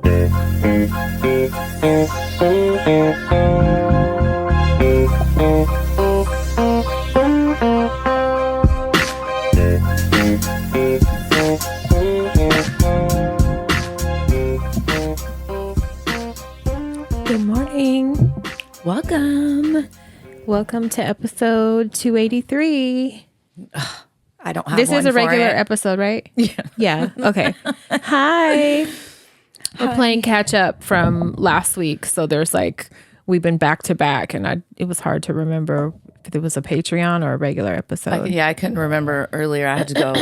Good morning. Welcome to episode 283. I don't have This one is a for regular it. episode, right? Yeah. Yeah. Okay. Hi. We're playing catch up from last week. So there's we've been back to back and it was hard to remember if it was a Patreon or a regular episode. I couldn't remember earlier. I had to go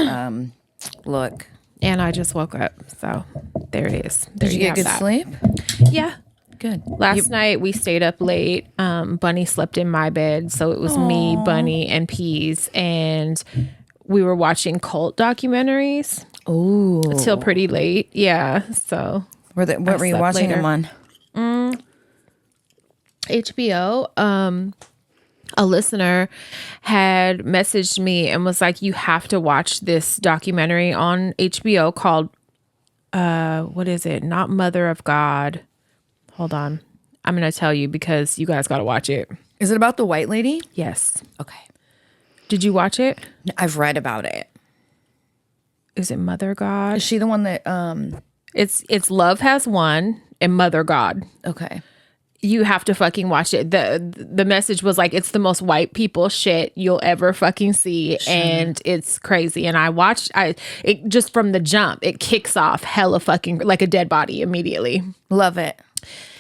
look. And I just woke up. So there it is. There Did you get good sleep? Yeah. Good. Last night we stayed up late. Bunny slept in my bed. So it was me, Bunny, and Peas. And we were watching cult documentaries. Ooh. Till pretty late. Yeah. So What were you watching them on? HBO. A listener had messaged me and was like, you have to watch this documentary on HBO called, what is it? Not Mother of God. Hold on. I'm going to tell you because you guys got to watch it. Is it about the white lady? Yes. Okay. Did you watch it? I've read about it. Is it Mother God? Is she the one that It's Love Has Won and Mother God. Okay. You have to fucking watch it. The message was like, it's the most white people shit you'll ever fucking see. Sure. And it's crazy. And I watched it just from the jump. It kicks off hella fucking like a dead body immediately. Love it.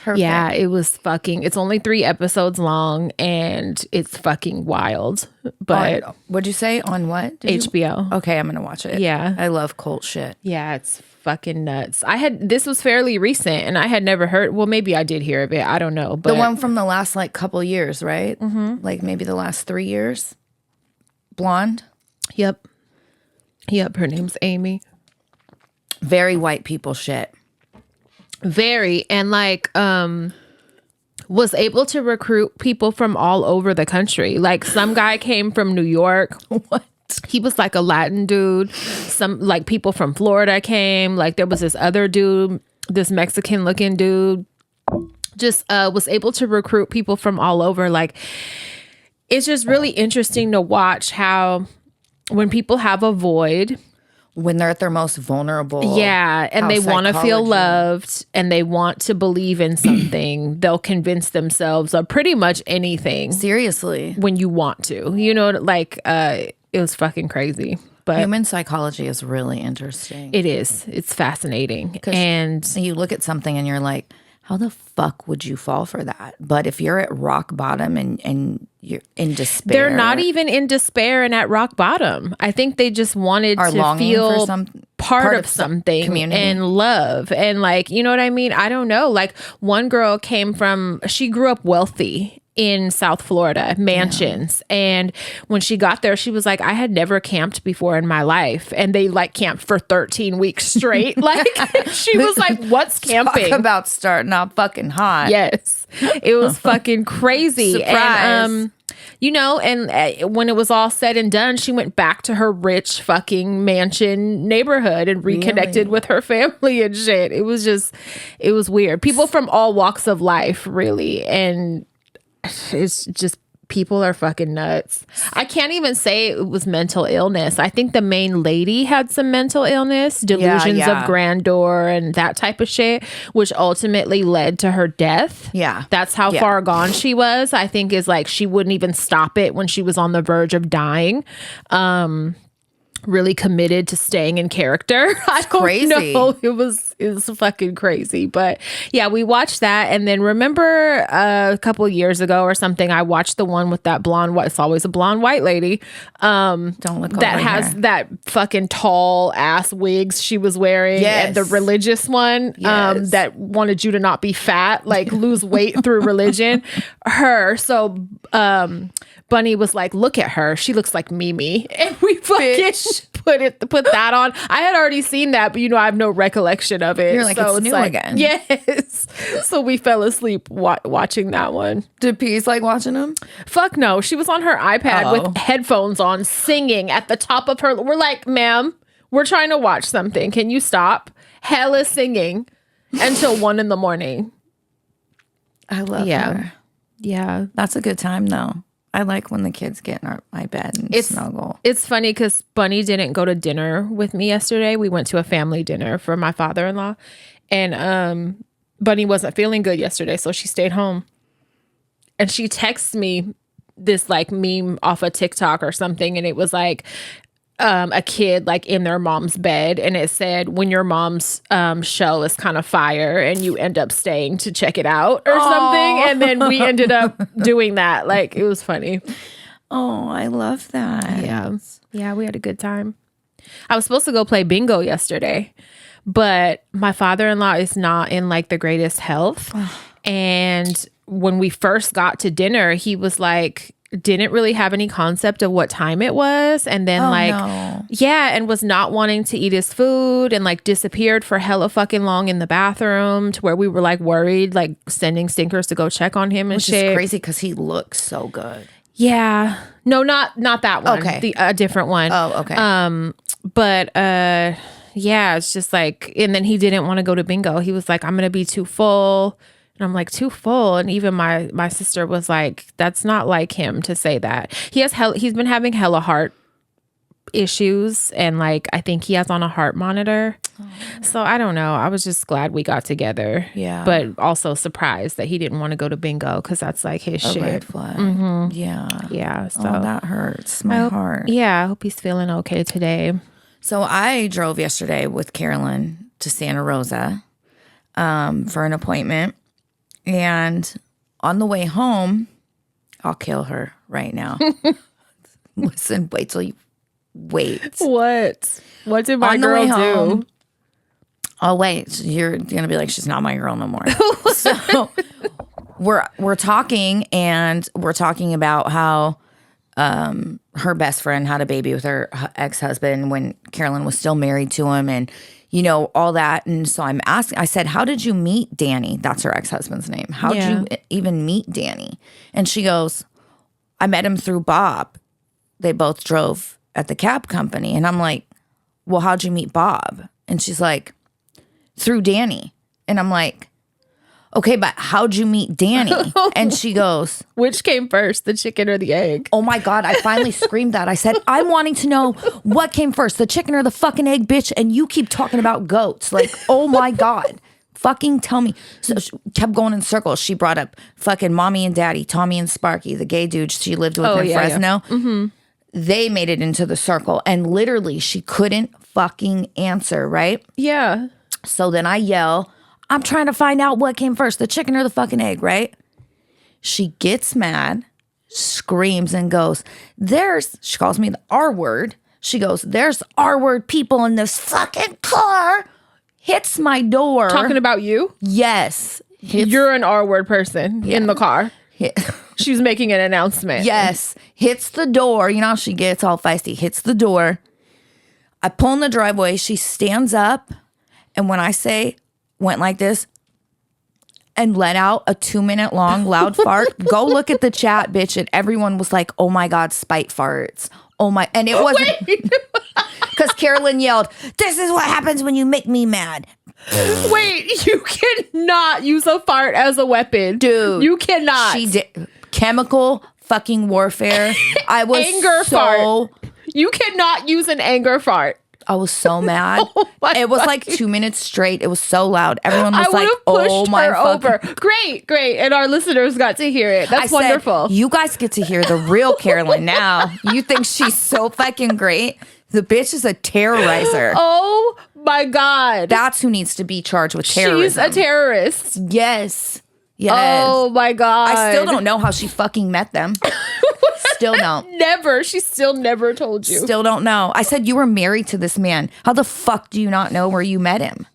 Perfect. Yeah, it was fucking, it's only 3 episodes long and it's fucking wild. But what'd you say? On what? HBO. Okay, I'm going to watch it. Yeah. I love cult shit. Yeah, it's fucking nuts. This was fairly recent and I had never heard, well, maybe I did hear of it. I don't know. But the one from the last couple years, right? Mm-hmm. Like maybe the last 3 years. Blonde. Yep. Her name's Amy. Very white people shit. Very. And was able to recruit people from all over the country. Like some guy came from New York. What? He was like a Latin dude. Some people from Florida came. Like there was this other dude, this Mexican looking dude, just was able to recruit people from all over. Like it's just really interesting to watch how when people have a void, when they're at their most vulnerable. Yeah. And they want to feel loved and they want to believe in something. They'll convince themselves of pretty much anything. Seriously. When you want to, it was fucking crazy. But human psychology is really interesting. It is. It's fascinating. And you look at something and you're like, how the fuck would you fall for that? But if you're at rock bottom and you're in despair. They're not even in despair and at rock bottom. I think they just wanted to feel part of something community. And love. And you know what I mean? I don't know. One girl she grew up wealthy in South Florida, mansions. Yeah. And when she got there, she was like, I had never camped before in my life. And they camped for 13 weeks straight. She was like, what's camping? Talk about starting out fucking hot. Yes. It was fucking crazy. Surprise. And when it was all said and done, she went back to her rich fucking mansion neighborhood and reconnected with her family and shit. It was weird. People from all walks of life, really. And it's just, people are fucking nuts. I can't even say it was mental illness. I think the main lady had some mental illness, delusions of grandeur and that type of shit, which ultimately led to her death. Yeah. That's how far gone she was. I think is she wouldn't even stop it when she was on the verge of dying. Really committed to staying in character. I don't know. It was fucking crazy. But yeah, we watched that. And then remember a couple of years ago or something, I watched the one with that blonde, it's always a blonde white lady. Don't look that has that fucking tall ass wigs she was wearing. Yes. And the religious one that wanted you to not be fat, lose weight through religion. Her. So Bunny was like, look at her. She looks like Mimi. And we fucking put that on. I had already seen that, but I have no recollection of it. You're like, so it's new again. Yes. So we fell asleep watching that one. Did Peace watching them? Fuck no. She was on her iPad with headphones on, singing at the top of her. We're like, ma'am, we're trying to watch something. Can you stop? Hella singing. until 1 a.m. I love her. Yeah. That's a good time, though. I like when the kids get in my bed and snuggle. It's funny because Bunny didn't go to dinner with me yesterday. We went to a family dinner for my father-in-law. And Bunny wasn't feeling good yesterday, so she stayed home. And she texts me this like meme off of TikTok or something. And it was like a kid like in their mom's bed. And it said, when your mom's show is kind of fire and you end up staying to check it out or something. And then we ended up doing that. Like, it was funny. Oh, I love that. Yeah. Yeah, we had a good time. I was supposed to go play bingo yesterday, but my father-in-law is not in like the greatest health. And when we first got to dinner, he was like, didn't really have any concept of what time it was. And then and was not wanting to eat his food and like disappeared for hella fucking long in the bathroom to where we were like worried, like sending stinkers to go check on him and Which shit. is crazy because he looks so good. Yeah. No, not that one. Okay. A different one. Oh, okay. Yeah, it's just like, and then he didn't want to go to bingo. He was like, I'm going to be too full. And I'm like, too full. And even my sister was like, that's not like him to say that. He's been having hella heart issues. And like, I think he has on a heart monitor. Oh. So I don't know. I was just glad we got together. Yeah. But also surprised that he didn't want to go to bingo because that's like his shit. Red flag. Mm-hmm. Yeah. Yeah. So that hurts my heart. Yeah. I hope he's feeling okay today. So I drove yesterday with Carolyn to Santa Rosa for an appointment. And on the way home, I'll kill her right now. Listen, wait till you wait. What? What did my girl do? Oh, wait. You're going to be like, she's not my girl no more. So we're talking, and we're talking about how her best friend had a baby with her ex-husband when Carolyn was still married to him, and you know, all that. And so I'm asking, I said, how did you meet Danny? That's her ex-husband's name. How did you even meet Danny? And she goes, I met him through Bob. They both drove at the cab company. And I'm like, well, how'd you meet Bob? And she's like, through Danny. And I'm like, okay, but how'd you meet Danny? And she goes, which came first, the chicken or the egg? Oh my God, I finally screamed that. I said, I'm wanting to know what came first, the chicken or the fucking egg, bitch. And you keep talking about goats. Like, oh my God, fucking tell me. So she kept going in circles. She brought up fucking mommy and daddy, Tommy and Sparky, the gay dudes she lived with in Fresno. Yeah. Mm-hmm. They made it into the circle. And literally, she couldn't fucking answer, right? Yeah. So then I yell, I'm trying to find out what came first, the chicken or the fucking egg, right? She gets mad, screams, and goes, she calls me the R word. She goes, there's R word people in this fucking car. Hits my door. Talking about you? Yes. You're an R word person in the car. She was making an announcement. Yes. Hits the door. You know how she gets all feisty. Hits the door. I pull in the driveway. She stands up. And when I say went like this and let out a 2-minute long loud fart, go look at the chat, bitch. And everyone was like, oh my God, spite farts. Oh my. And it wasn't because Carolyn yelled, this is what happens when you make me mad. Wait, you cannot use a fart as a weapon. Dude. You cannot. She did. Chemical fucking warfare. I was anger fart. You cannot use an anger fart. I was so mad. It was like 2 minutes straight. It was so loud. Everyone was like, oh my over. Great. And our listeners got to hear it. That's wonderful. You guys get to hear the real Carolyn now. You think she's so fucking great? The bitch is a terrorizer. Oh my God. That's who needs to be charged with terrorism. She's a terrorist. Yes. Oh my God. I still don't know how she fucking met them. Still don't. Never. She still never told you. Still don't know. I said, you were married to this man. How the fuck do you not know where you met him?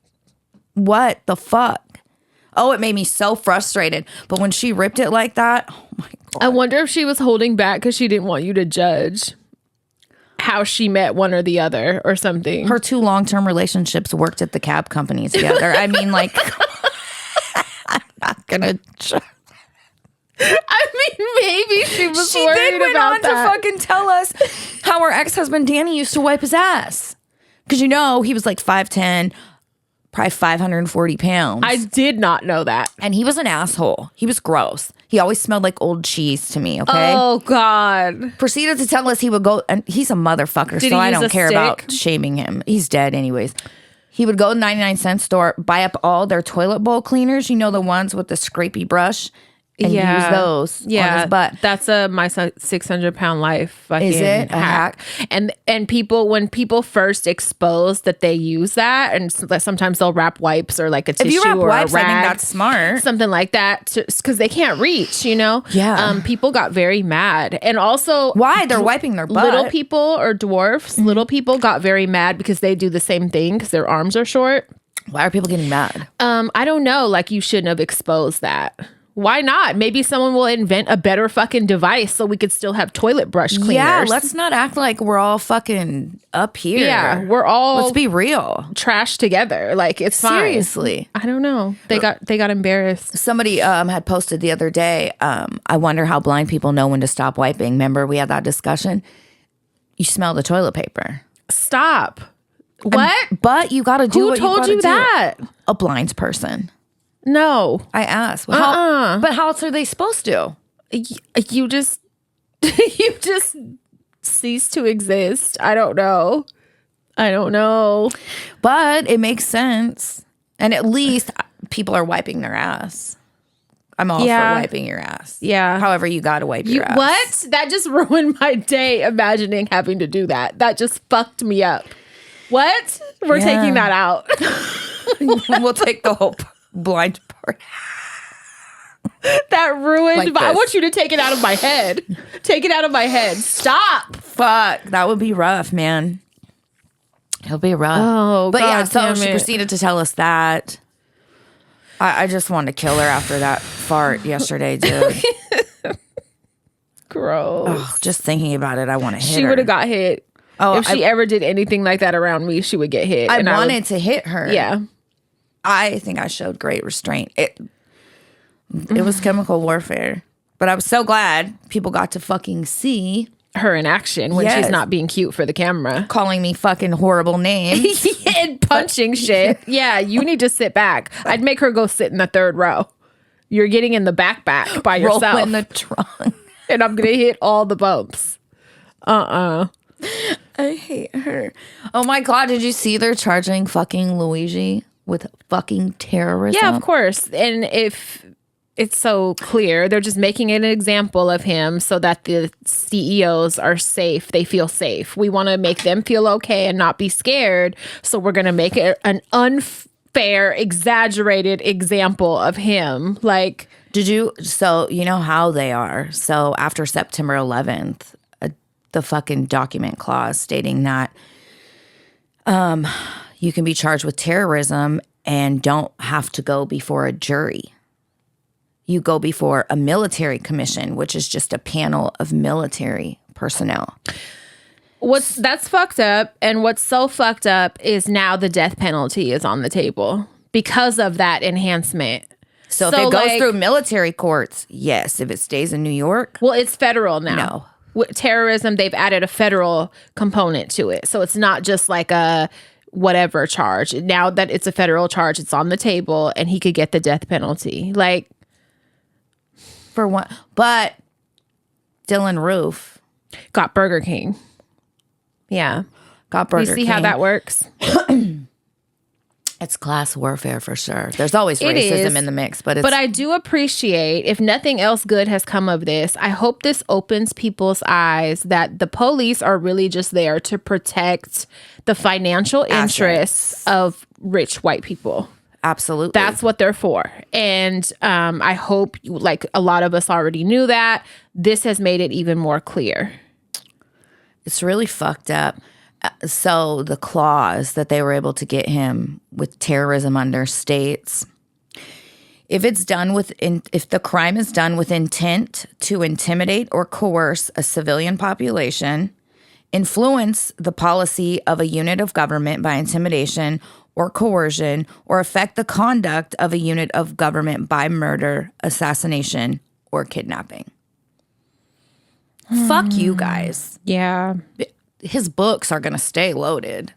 What the fuck? Oh, it made me so frustrated. But when she ripped it like that, oh my God. I wonder if she was holding back because she didn't want you to judge how she met one or the other or something. Her 2 long-term relationships worked at the cab company together. I mean, like, I'm not gonna judge. I mean, maybe she was she worried did went about on that. to fucking tell us how her ex-husband Danny used to wipe his ass. Because, you know, he was like 5'10", probably 540 pounds. I did not know that. And he was an asshole. He was gross. He always smelled like old cheese to me, okay? Oh, God. Proceeded to tell us he would go, and he's a motherfucker, Did so he I use don't a care stick? about shaming him. He's dead anyways. He would go to the 99-cent store, buy up all their toilet bowl cleaners, you know, the ones with the scrapey brush, and use those on his butt. That's my 600-pound life. Is it a hack? And people, when people first expose that they use that, and sometimes they'll wrap wipes or like a tissue If you wrap or wipes, a rag, I think that's smart. something like that, because they can't reach. You know, people got very mad, and also Why? They're wiping their butt. Little people or dwarfs, little people got very mad because they do the same thing because their arms are short. Why are people getting mad? I don't know. Like, you shouldn't have exposed that. Why not? Maybe someone will invent a better fucking device so we could still have toilet brush cleaners. Yeah, let's not act like we're all fucking up here. Yeah, we're all Let's be real. trash together. Like, it's fine. Seriously. I don't know. They got embarrassed. Somebody had posted the other day, I wonder how blind people know when to stop wiping. Remember we had that discussion? You smell the toilet paper. Stop. What? But you got to do Who what told you you gotta that? do. A blind person. No. I asked. But how else are they supposed to? You just you just cease to exist. I don't know. But it makes sense. And at least people are wiping their ass. I'm all for wiping your ass. Yeah. However, you got to wipe your ass. What? That just ruined my day imagining having to do that. That just fucked me up. What? We're taking that out. We'll take the whole blind part. That ruined Like I this. want you to take it out of my head. Take it out of my head. Stop. Fuck. That would be rough, man. It'll be rough. Oh, but yeah, God so damn she it. proceeded to tell us that. I just wanted to kill her after that fart yesterday, dude. Gross. Ugh, just thinking about it, I want to hit her. She would have got hit. Oh, if she ever did anything like that around me, she would get hit. I wanted to hit her. Yeah. I think I showed great restraint. It was chemical warfare. But I was so glad people got to fucking see Her in action when she's not being cute for the camera. calling me fucking horrible names. And punching shit. Yeah, you need to sit back. I'd make her go sit in the third row. You're getting in the back by yourself. Roll in the trunk. And I'm going to hit all the bumps. I hate her. Oh my God, did you see they're charging fucking Luigi with fucking terrorism? Yeah, of course. And if it's so clear, they're just making an example of him so that the CEOs are safe. They feel safe. We want to make them feel okay and not be scared. So we're going to make it an unfair, exaggerated example of him. Like, So you know how they are. So after September 11th, the fucking document clause stating that you can be charged with terrorism and don't have to go before a jury. You go before a military commission, which is just a panel of military personnel. that's fucked up. And what's so fucked up is now the death penalty is on the table because of that enhancement. So if it goes through military courts, yes. If it stays in New York, well, it's federal now. No. With terrorism, they've added a federal component to it. So it's not just like a whatever charge. Now that it's a federal charge, it's on the table and he could get the death penalty. Like, for one. But Dylan Roof got Burger King. Yeah. got Burger You see King. how that works? It's class warfare for sure. There's always It racism is. in the mix, but But I do appreciate, if nothing else good has come of this, I hope this opens people's eyes that the police are really just there to protect the financial interests of rich white people. absolutely. That's what they're for. And I hope, like a lot of us already knew that, this has made it even more clear. It's really fucked up. So the clause that they were able to get him with terrorism under states, if the crime is done with intent to intimidate or coerce a civilian population, influence the policy of a unit of government by intimidation or coercion, or affect the conduct of a unit of government by murder, assassination, or kidnapping. Fuck you guys. Yeah. His books are going to stay loaded.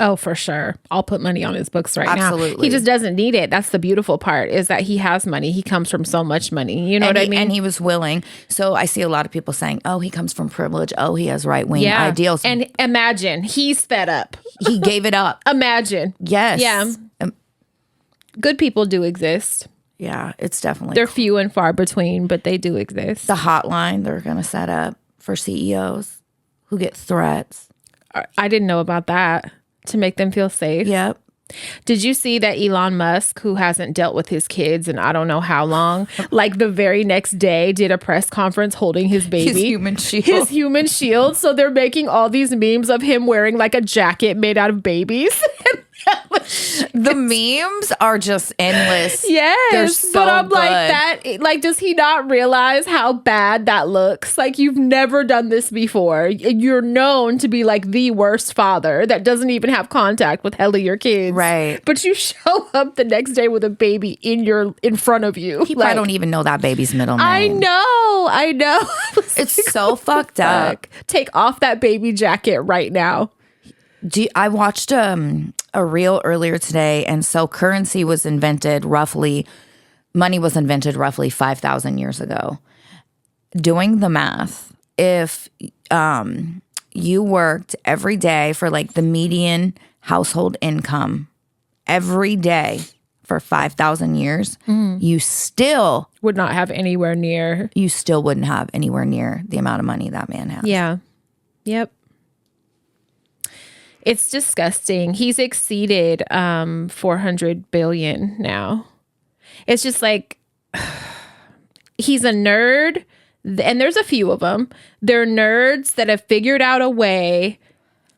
Oh, for sure. I'll put money on his books right now. Absolutely. He just doesn't need it. That's the beautiful part, is that he has money. He comes from so much money. You know what I mean? And he was willing. So I see a lot of people saying, oh, he comes from privilege. Oh, he has right-wing ideals. And imagine, he's fed up. He gave it up. Imagine. Yes. Yeah. Good people do exist. Yeah, it's definitely. They're few and far between, but they do exist. The hotline they're going to set up for CEOs who get threats. I didn't know about that. To make them feel safe. Yep. Did you see that Elon Musk, who hasn't dealt with his kids in I don't know how long, like the very next day did a press conference holding his baby? His human shield. His human shield. So they're making all these memes of him wearing like a jacket made out of babies. The memes are just endless. Yes. They're so but I'm good. like, that, like, does he not realize how bad that looks? Like, you've never done this before. You're known to be like the worst father that doesn't even have contact with hell of your kids. Right. But you show up the next day with a baby in front of you. He probably don't even know that baby's middle name. I know. It's so fucked up. Take off that baby jacket right now. I watched a reel earlier today, and so money was invented roughly 5,000 years ago. Doing the math, if you worked every day for like the median household income every day for 5,000 years, you still would not have anywhere near. You still wouldn't have anywhere near the amount of money that man has. Yeah. Yep. It's disgusting. He's exceeded 400 billion now. It's just like, he's a nerd, and there's a few of them. They're nerds that have figured out a way,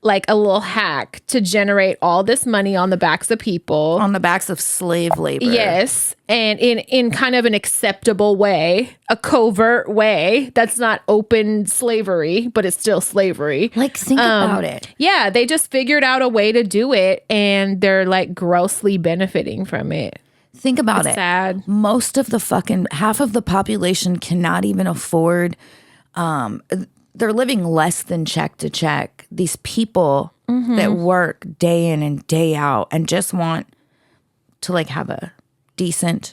like a little hack, to generate all this money on the backs of people. On the backs of slave labor. Yes. And in kind of an acceptable way, a covert way that's not open slavery, but it's still slavery. Like, think about it. Yeah, they just figured out a way to do it, and they're like grossly benefiting from it. Think about it. Sad. Most of the half of the population cannot even afford, they're living less than check to check. These people that work day in and day out and just want to like have a decent,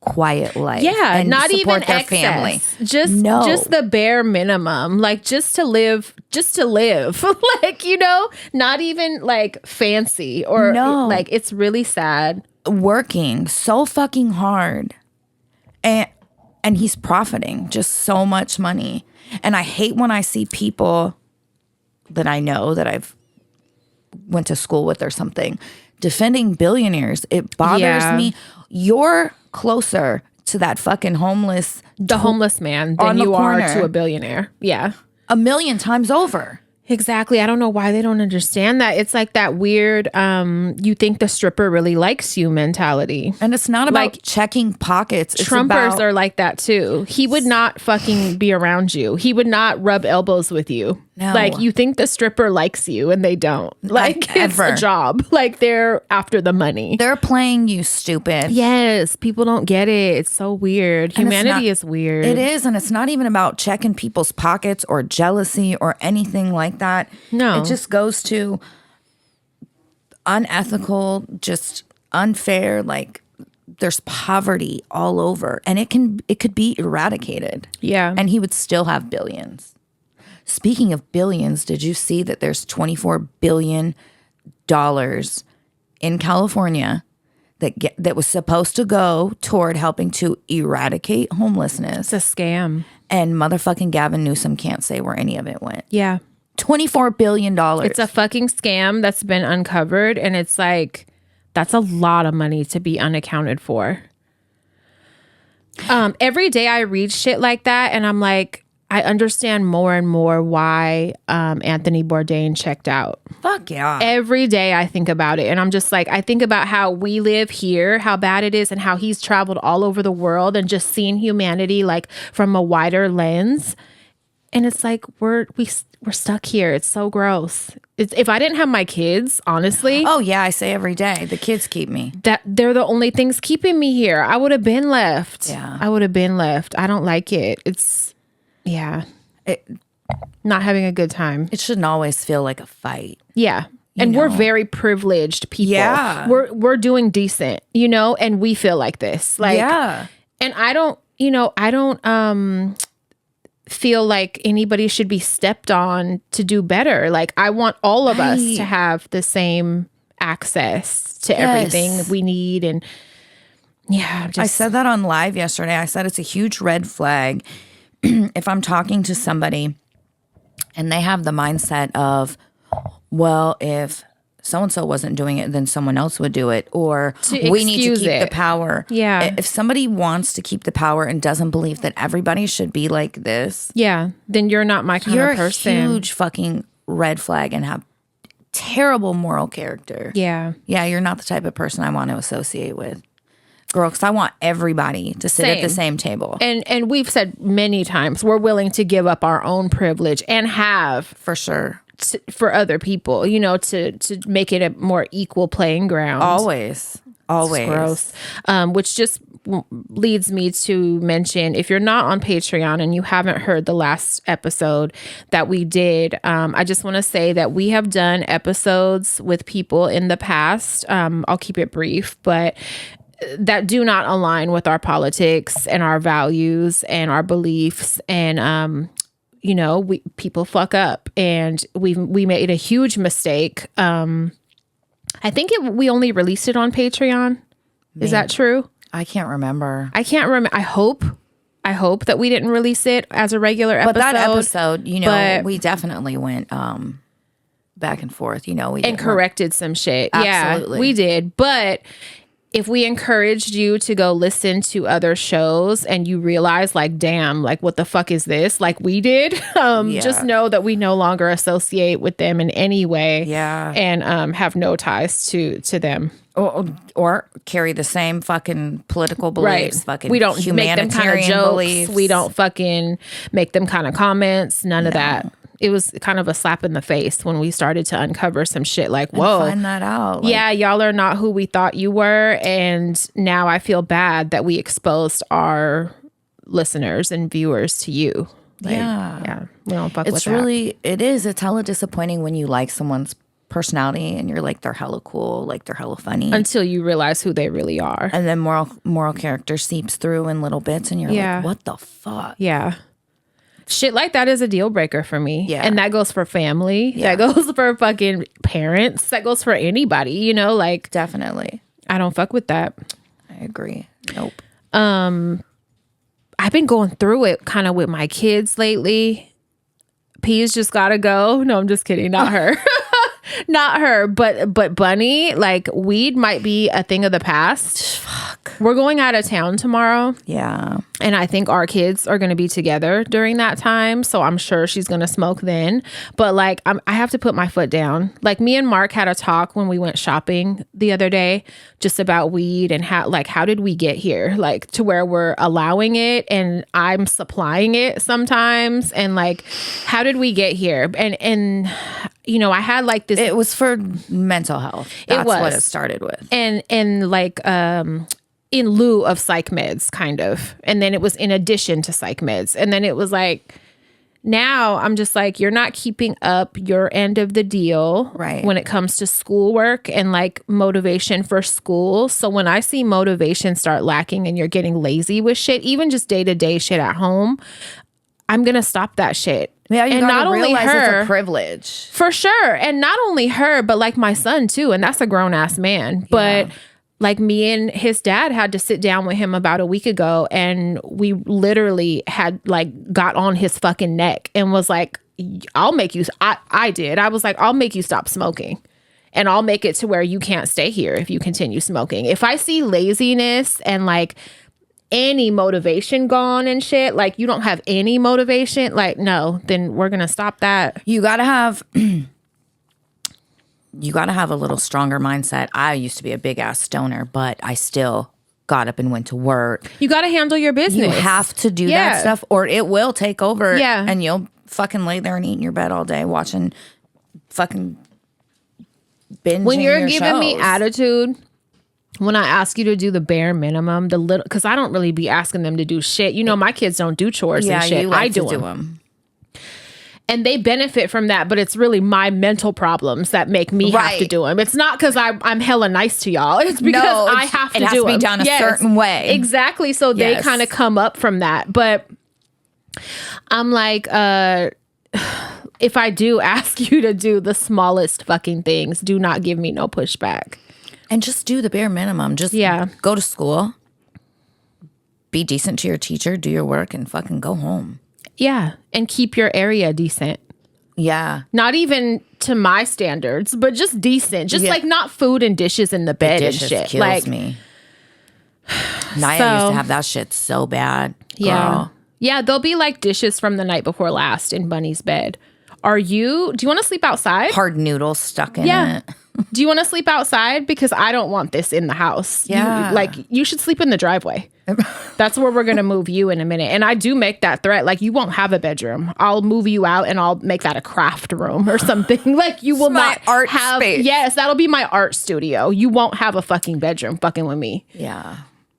quiet life. Yeah, and not support even their excess. family. Just the bare minimum, like just to live, like, you know, not even like fancy or like, it's really sad. Working so fucking hard, and he's profiting just so much money. And I hate when I see people that I know that I've went to school with or something defending billionaires. It bothers me. You're closer to that fucking homeless man than you are to a billionaire. Yeah. 1,000,000 times over. Exactly. I don't know why they don't understand that. It's like that weird, you think the stripper really likes you mentality. And it's not about like checking pockets. Trumpers are like that too. He would not fucking be around you. He would not rub elbows with you. No. Like, you think the stripper likes you and they don't. Like, it's a job. Like, they're after the money. They're playing you stupid. Yes. People don't get it. It's so weird. Humanity is weird. It is. And it's not even about checking people's pockets or jealousy or anything like that. No. It just goes to unethical, just unfair, like there's poverty all over, and it could be eradicated. Yeah. And he would still have billions. Speaking of billions, did you see that there's $24 billion in California that was supposed to go toward helping to eradicate homelessness? It's a scam. And motherfucking Gavin Newsom can't say where any of it went. Yeah. $24 billion. It's a fucking scam that's been uncovered, and it's like, that's a lot of money to be unaccounted for. Every day I read shit like that, and I'm like, I understand more and more why Anthony Bourdain checked out. Fuck yeah. Every day I think about it, and I'm just like, I think about how we live here, how bad it is, and how he's traveled all over the world and just seen humanity like from a wider lens. And it's like, we're stuck here. It's so gross. If I didn't have my kids, honestly. Oh yeah, I say every day, the kids keep me. That they're the only things keeping me here. I would have been left. Yeah. I would have been left. I don't like it. Not having a good time. It shouldn't always feel like a fight. Yeah. And we're very privileged people. Yeah. We're doing decent, and we feel like this. Like, and I don't feel like anybody should be stepped on to do better. Like, I want all of us to have the same access to everything we need. And I said that on live yesterday. I said it's a huge red flag if I'm talking to somebody and they have the mindset of, well, if so-and-so wasn't doing it, then someone else would do it. Or we need to keep the power. Yeah. If somebody wants to keep the power and doesn't believe that everybody should be like this. Yeah. Then you're not my kind of person. You're a huge fucking red flag and have terrible moral character. Yeah. Yeah, you're not the type of person I want to associate with. Girl, because I want everybody to sit at the same table. And we've said many times, we're willing to give up our own privilege and have. For sure. For other people, to make it a more equal playing ground. Always. It's gross. Which just leads me to mention, if you're not on Patreon and you haven't heard the last episode that we did, I just want to say that we have done episodes with people in the past. I'll keep it brief, but that do not align with our politics and our values and our beliefs. And, people fuck up, and we made a huge mistake. I think we only released it on Patreon. Is that true? I can't remember. I hope that we didn't release it as a regular episode. But that episode, we definitely went back and forth. And corrected some shit. Absolutely. Yeah, we did. But if we encouraged you to go listen to other shows and you realize, like, damn, like, what the fuck is this? Like we did, just know that we no longer associate with them in any way. Yeah. And have no ties to them. Or carry the same fucking political beliefs. Right. Fucking we don't make them kind of jokes. Beliefs. We don't fucking make them kind of comments. None of that. It was kind of a slap in the face when we started to uncover some shit like, whoa. And find that out. Yeah, y'all are not who we thought you were. And now I feel bad that we exposed our listeners and viewers to you. Like, yeah. We don't fuck with that. It's hella disappointing when you like someone's personality and you're like, they're hella cool, like they're hella funny. Until you realize who they really are. And then moral character seeps through in little bits and you're like, what the fuck? Yeah. Shit like that is a deal breaker for me. Yeah. And that goes for family. Yeah. That goes for fucking parents. That goes for anybody, like. Definitely. I don't fuck with that. I agree. Nope. I've been going through it kind of with my kids lately. P's just gotta go. No, I'm just kidding. Not her. Not her, but Bunny, like, weed might be a thing of the past. Fuck. We're going out of town tomorrow. Yeah. And I think our kids are going to be together during that time. So I'm sure she's going to smoke then. But like, I have to put my foot down. Like, me and Mark had a talk when we went shopping the other day just about weed and how did we get here? Like, to where we're allowing it and I'm supplying it sometimes. And like, how did we get here? And I had like this. It was for mental health. That's what it started with. And like, in lieu of psych meds, kind of. And then it was in addition to psych meds. And then it was like, now I'm just like, you're not keeping up your end of the deal. Right. When it comes to schoolwork and like motivation for school. So when I see motivation start lacking and you're getting lazy with shit, even just day-to-day shit at home, I'm going to stop that shit. Yeah, you and not only her, it's a privilege. For sure. And not only her, but like my son too. And that's a grown ass man. But like, me and his dad had to sit down with him about a week ago. And we literally had like got on his fucking neck and was like, I'll make you. I did. I was like, I'll make you stop smoking. And I'll make it to where you can't stay here if you continue smoking. If I see laziness and like any motivation gone and shit, like you don't have any motivation, like, no, then we're gonna stop that. You gotta have a little stronger mindset. I used to be a big ass stoner, but I still got up and went to work. You gotta handle your business. You have to do that stuff or it will take over. Yeah. And you'll fucking lay there and eat in your bed all day watching fucking binging. When you're giving me attitude, when I ask you to do the bare minimum, the little, because I don't really be asking them to do shit. My kids don't do chores and shit. You like I do them. And they benefit from that, but it's really my mental problems that make me have to do them. It's not because I'm hella nice to y'all. It's because I have to do them. It has to be done a certain way. Exactly. So they kind of come up from that. But I'm like, if I do ask you to do the smallest fucking things, do not give me no pushback. And just do the bare minimum. Just go to school, be decent to your teacher, do your work, and fucking go home. Yeah. And keep your area decent. Yeah. Not even to my standards, but just decent. Just like not food and dishes in the bed and shit. Kills like me. Naya used to have that shit so bad. Yeah. Yeah. There'll be like dishes from the night before last in Bunny's bed. Do you want to sleep outside? Hard noodles stuck in it. Do you want to sleep outside? Because I don't want this in the house. Yeah. You should sleep in the driveway. That's where we're going to move you in a minute. And I do make that threat. Like, you won't have a bedroom. I'll move you out and I'll make that a craft room or something. Like, you will not art have. Space. Yes, that'll be my art studio. You won't have a fucking bedroom fucking with me. Yeah.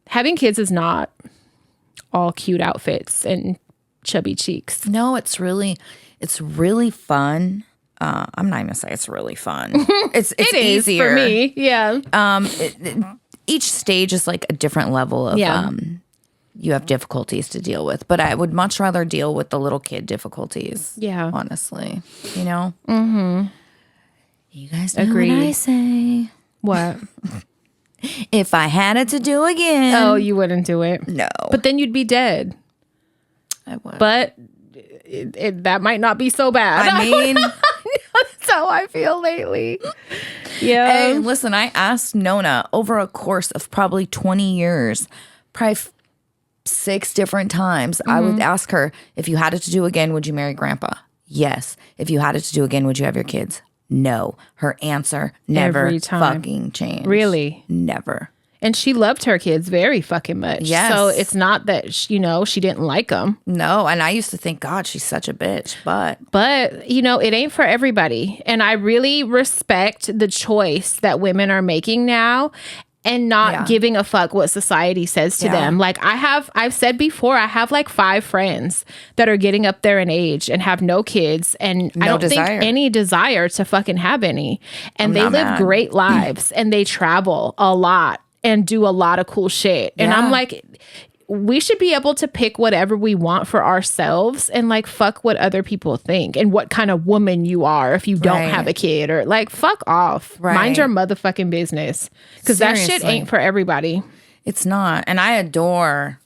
Having kids is not all cute outfits and chubby cheeks. No, it's really fun. I'm not even gonna say it's really fun. It's easier for me. Yeah. Each stage is like a different level of you have difficulties to deal with, but I would much rather deal with the little kid difficulties. Yeah. Honestly, you know. Mm-hmm. You guys know Agreed. what I say. What? If I had it to do again. Oh, you wouldn't do it. No. But then you'd be dead. I would. But that might not be so bad. I mean, that's how I feel lately. Yeah. Hey, listen, I asked Nona over a course of probably 20 years, probably 6 different times. I would ask her, if you had it to do again, would you marry grandpa? Yes. If you had it to do again, would you have your kids? No. Her answer never fucking changed. Really? Never. And she loved her kids very fucking much. Yes. So it's not that, she didn't like them. No. And I used to think, God, she's such a bitch. But, it ain't for everybody. And I really respect the choice that women are making now and not giving a fuck what society says to them. Like, I've said before, I have like 5 friends that are getting up there in age and have no kids. And I don't think any desire to fucking have any. And they live great lives and they travel a lot and do a lot of cool shit. And I'm like, we should be able to pick whatever we want for ourselves and like fuck what other people think and what kind of woman you are if you don't have a kid, or like fuck off. Mind your motherfucking business. Because that shit ain't for everybody. It's not. And I adore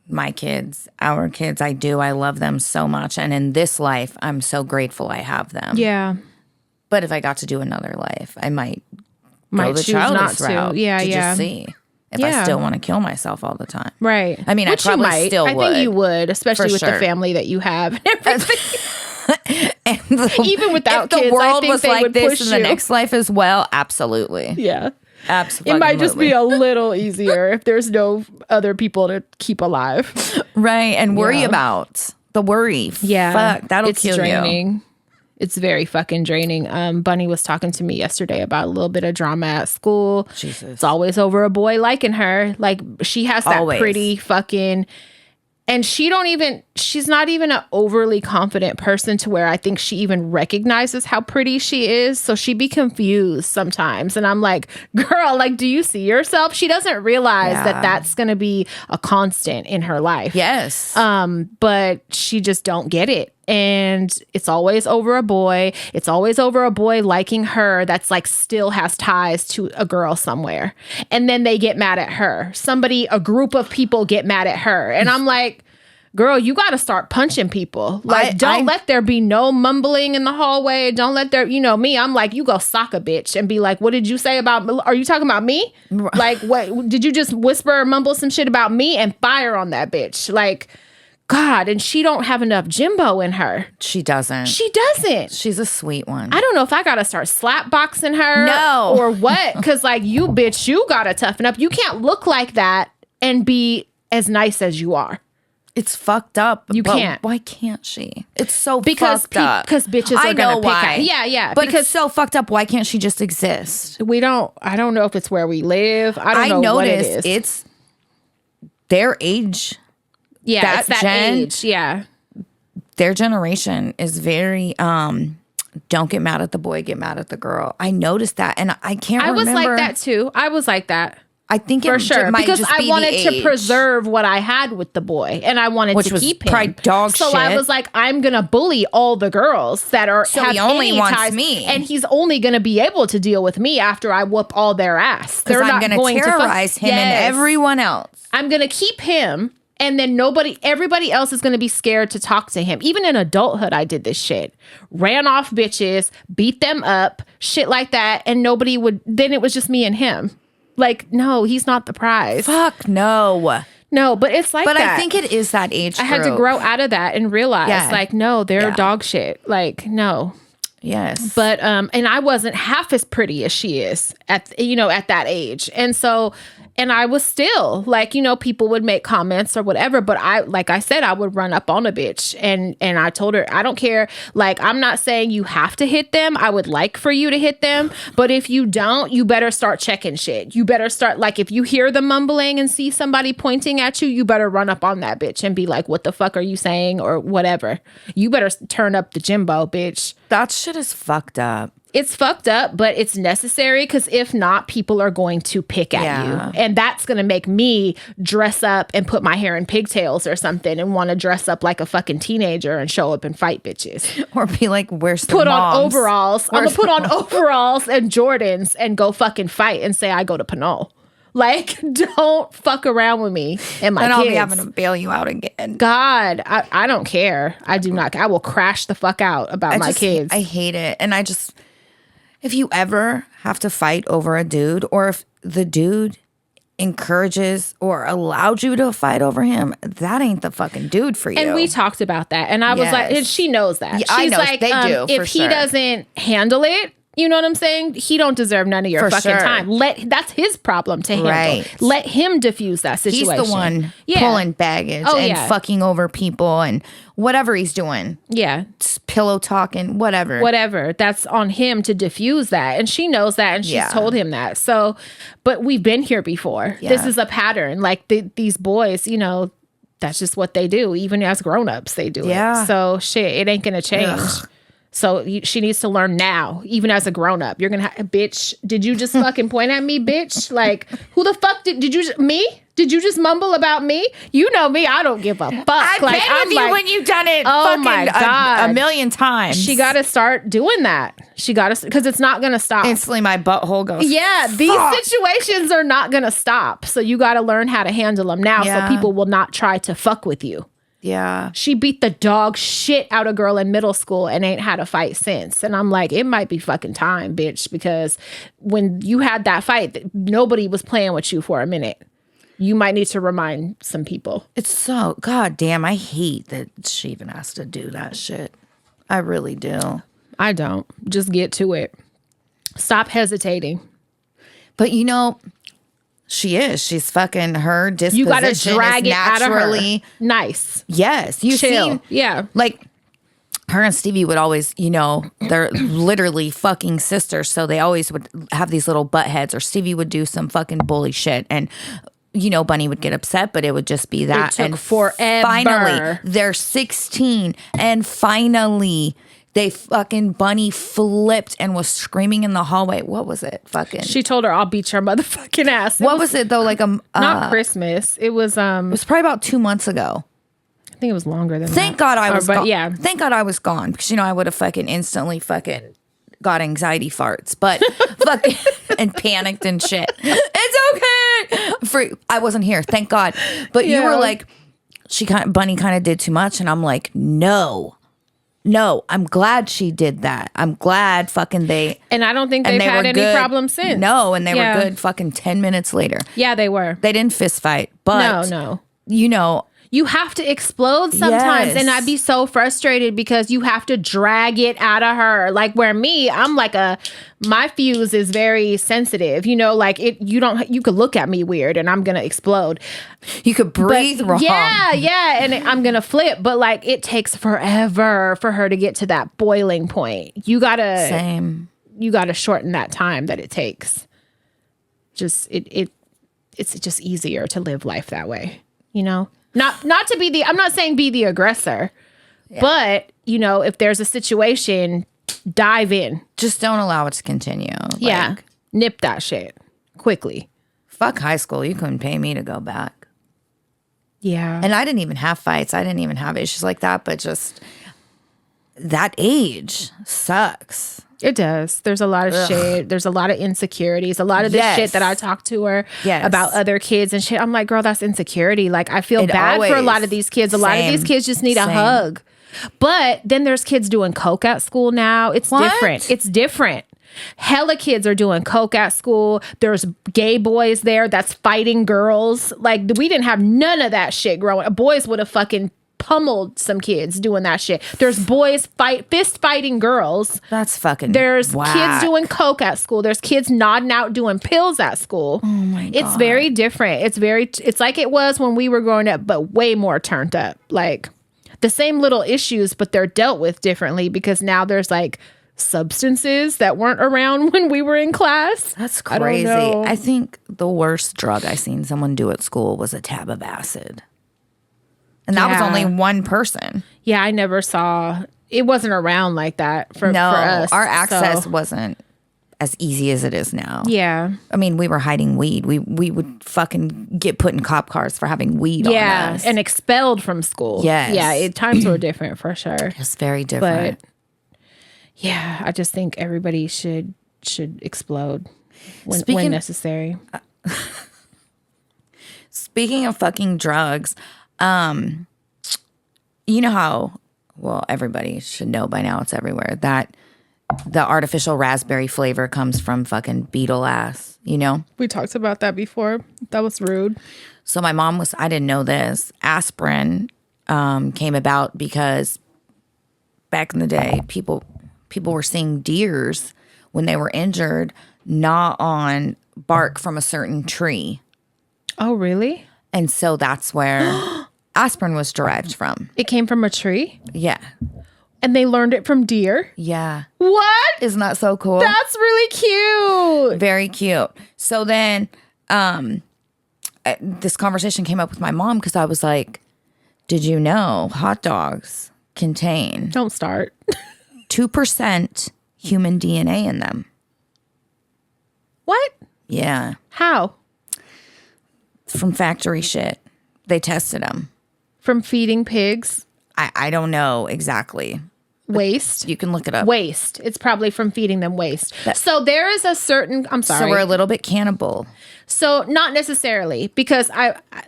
my kids, our kids. I do. I love them so much. And in this life, I'm so grateful I have them. Yeah. But if I got to do another life, I might go the choose childless not to. route to just see if I still want to kill myself all the time. Right. I mean, Which I probably still would. I think you would, especially with the family that you have and everything. Even without kids, the world I think was they like would this push in the next life as well. Absolutely. Yeah. Absolutely. It might just be a little easier if there's no other people to keep alive. Right. And worry about the worry. Yeah. Fuck, that'll kill draining. you. It's very fucking draining. Bunny was talking to me yesterday about a little bit of drama at school. Jesus. It's always over a boy liking her. Like, she has that pretty fucking... And she's not even an overly confident person to where I think she even recognizes how pretty she is. So she'd be confused sometimes. And I'm like, girl, like, do you see yourself? She doesn't realize that that's going to be a constant in her life. Yes. But she just don't get it. And it's always over a boy. It's always over a boy liking her that's like still has ties to a girl somewhere. And then they get mad at her. A group of people get mad at her. And I'm like, girl, you got to start punching people. Like, don't let there be no mumbling in the hallway. Don't let there, me, I'm like, you go sock a bitch and be like, what did you say about, are you talking about me? Like, what, did you just whisper or mumble some shit about me and fire on that bitch? Like, God, and she don't have enough Jimbo in her. She doesn't. She's a sweet one. I don't know if I gotta start slap boxing her. No. Or what. Because like, you bitch, you gotta toughen up. You can't look like that and be as nice as you are. It's fucked up. You can't. Why can't she? It's so fucked up. Because bitches are gonna pick why. Yeah. But it's so fucked up. Why can't she just exist? I don't know if it's where we live. I don't know what it is. It's their age. Yeah, it's that gen, age. Yeah. their generation is very don't get mad at the boy, get mad at the girl. I noticed that, and I can't remember. I was like that too. I was like that. I think for it sure might because just I be wanted the to age. preserve what I had with the boy, and I wanted Which to was keep him. probably dog so shit. I was like, I'm gonna bully all the girls that are. So have he only any wants ties, me. and he's only gonna be able to deal with me after I whoop all their ass. Because I'm going to terrorize him and everyone else. I'm gonna keep him. And then everybody else is going to be scared to talk to him. Even in adulthood, I did this shit. Ran off bitches, beat them up, shit like that. And nobody would, then it was just me and him. Like, no, he's not the prize. Fuck no. No, but it's like But that. I think it is that age I had to group. grow out of that and realize, like, no, they're dog shit. Like, no. Yes. But and I wasn't half as pretty as she is at that age. And so and I was still like, people would make comments or whatever, but like I said, I would run up on a bitch and I told her, I don't care. Like, I'm not saying you have to hit them. I would like for you to hit them, but if you don't, you better start checking shit. You better start, like, if you hear the mumbling and see somebody pointing at you, you better run up on that bitch and be like, what the fuck are you saying? Or whatever. You better turn up the Jimbo, bitch. That shit is fucked up. It's fucked up, but it's necessary because if not, people are going to pick at you. And that's going to make me dress up and put my hair in pigtails or something and want to dress up like a fucking teenager and show up and fight bitches. Or be like, where's the Put moms? on overalls. I'm going to put on overalls and Jordans and go fucking fight and say I go to Pinot. Like, don't fuck around with me and my and kids. I'll be having to bail you out again. God, I don't care. I do not. I will crash the fuck out about my kids. I hate it. And if you ever have to fight over a dude, or if the dude encourages or allowed you to fight over him, that ain't the fucking dude for you. And we talked about that. And I was like, and she knows that. Yeah, She's I know, like, they do, if for he sure. doesn't handle it, you know what I'm saying? He don't deserve none of your For fucking sure. time. That's his problem to handle. Right. Let him diffuse that situation. He's the one pulling baggage and fucking over people and whatever he's doing. Yeah. Pillow talking, whatever. Whatever. That's on him to diffuse that. And she knows that and she's told him that. So, but we've been here before. Yeah. This is a pattern. Like these boys, that's just what they do. Even as grown-ups, they do it. So shit, it ain't going to change. Ugh. So she needs to learn now, even as a grown up. You're going to bitch, did you just fucking point at me, bitch? Like, who the fuck did you me? Did you just mumble about me? You know me. I don't give a fuck. I've been with you when you've done it my God. A million times. She got to start doing that. She got to, because it's not going to stop. Instantly my butthole goes, yeah, these situations are not going to stop. So you got to learn how to handle them now so people will not try to fuck with you. Yeah. She beat the dog shit out of girl in middle school and ain't had a fight since. And I'm like, it might be fucking time, bitch, because when you had that fight, nobody was playing with you for a minute. You might need to remind some people. It's so, God damn, I hate that she even has to do that shit. I really do. I don't. Just get to it. Stop hesitating. But she's fucking her disposition. You gotta drag it out of her. Nice. Yes. You chill. Yeah. Like her and Stevie would always, they're literally fucking sisters. So they always would have these little butt heads, or Stevie would do some fucking bully shit. And Bunny would get upset, but it would just be that. It took forever. Finally, they're 16 and finally Bunny flipped and was screaming in the hallway. What was it? She told her, I'll beat your motherfucking ass. What was it though? Like not Christmas. It was it was probably about 2 months ago. I think it was longer than Thank that. God I was gone. Yeah. Thank God I was gone, because I would have fucking instantly fucking got anxiety farts, but fucking and panicked and shit. It's okay. I wasn't here, thank God. But you were like, Bunny kind of did too much, and I'm like, no, I'm glad she did that. I'm glad fucking they. And I don't think they've had any problems since. No, and they were good fucking 10 minutes later. Yeah, they were. They didn't fist fight, but no. You have to explode sometimes. Yes. And I'd be so frustrated because you have to drag it out of her. Like where me, I'm like my fuse is very sensitive. Like you could look at me weird and I'm going to explode. You could breathe wrong. Yeah. And I'm going to flip. But like it takes forever for her to get to that boiling point. You got to shorten that time that it takes. Just, it's just easier to live life that way, Not to be I'm not saying be the aggressor, But, you know, if there's a situation, dive in. Just don't allow it to continue. Yeah. Nip that shit quickly. Fuck high school. You couldn't pay me to go back. Yeah. And I didn't even have fights. I didn't even have issues like that. But just that age sucks. It does. There's a lot of shit. There's a lot of insecurities. A lot of the shit that I talk to her about other kids and shit. I'm like, girl, that's insecurity. Like, I feel bad for a lot of these kids. A lot of these kids just need a hug. But then there's kids doing coke at school now. It's different. It's different. Hella kids are doing coke at school. There's gay boys there that's fighting girls. Like, we didn't have none of that shit growing up. Boys would have fucking pummeled some kids doing that shit. There's boys fist fighting girls. That's fucking There's whack. kids doing coke at school. There's kids nodding out doing pills at school. Oh my God. It's very different. It's like it was when we were growing up, but way more turned up. Like the same little issues, but they're dealt with differently because now there's like substances that weren't around when we were in class. That's crazy. I think the worst drug I seen someone do at school was a tab of acid. And that was only one person. Yeah, I never saw. It wasn't around like that for us. Our access wasn't as easy as it is now. Yeah. I mean, we were hiding weed. We would fucking get put in cop cars for having weed on us. And expelled from school. Yes. Yeah, times were different for sure. It's very different. But yeah, I just think everybody should explode when necessary. Speaking of fucking drugs, you know how, well, everybody should know by now, it's everywhere, that the artificial raspberry flavor comes from fucking beetle ass, you know? We talked about that before. That was rude. So my mom I didn't know this, aspirin came about because back in the day, people were seeing deers when they were injured, gnaw on bark from a certain tree. Oh, really? And so that's where aspirin was derived from. It came from a tree? Yeah. And they learned it from deer? Yeah. What? Isn't that so cool? That's really cute. Very cute. So then this conversation came up with my mom because I was like, did you know hot dogs contain Don't start. 2% human DNA in them? What? Yeah. How? From factory shit. They tested them. From feeding pigs? I don't know exactly. Waste? You can look it up. Waste. It's probably from feeding them waste. So there is a certain, I'm sorry. So we're a little bit cannibal. So not necessarily, because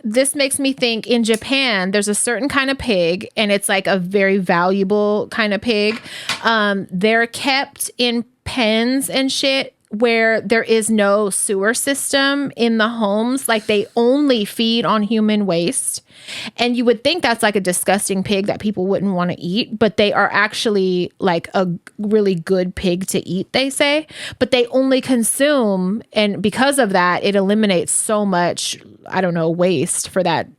this makes me think in Japan, there's a certain kind of pig and it's like a very valuable kind of pig. They're kept in pens and shit where there is no sewer system in the homes. Like they only feed on human waste. And you would think that's like a disgusting pig that people wouldn't want to eat, but they are actually like a really good pig to eat, they say. But they only consume, and because of that, it eliminates so much, I don't know, waste for that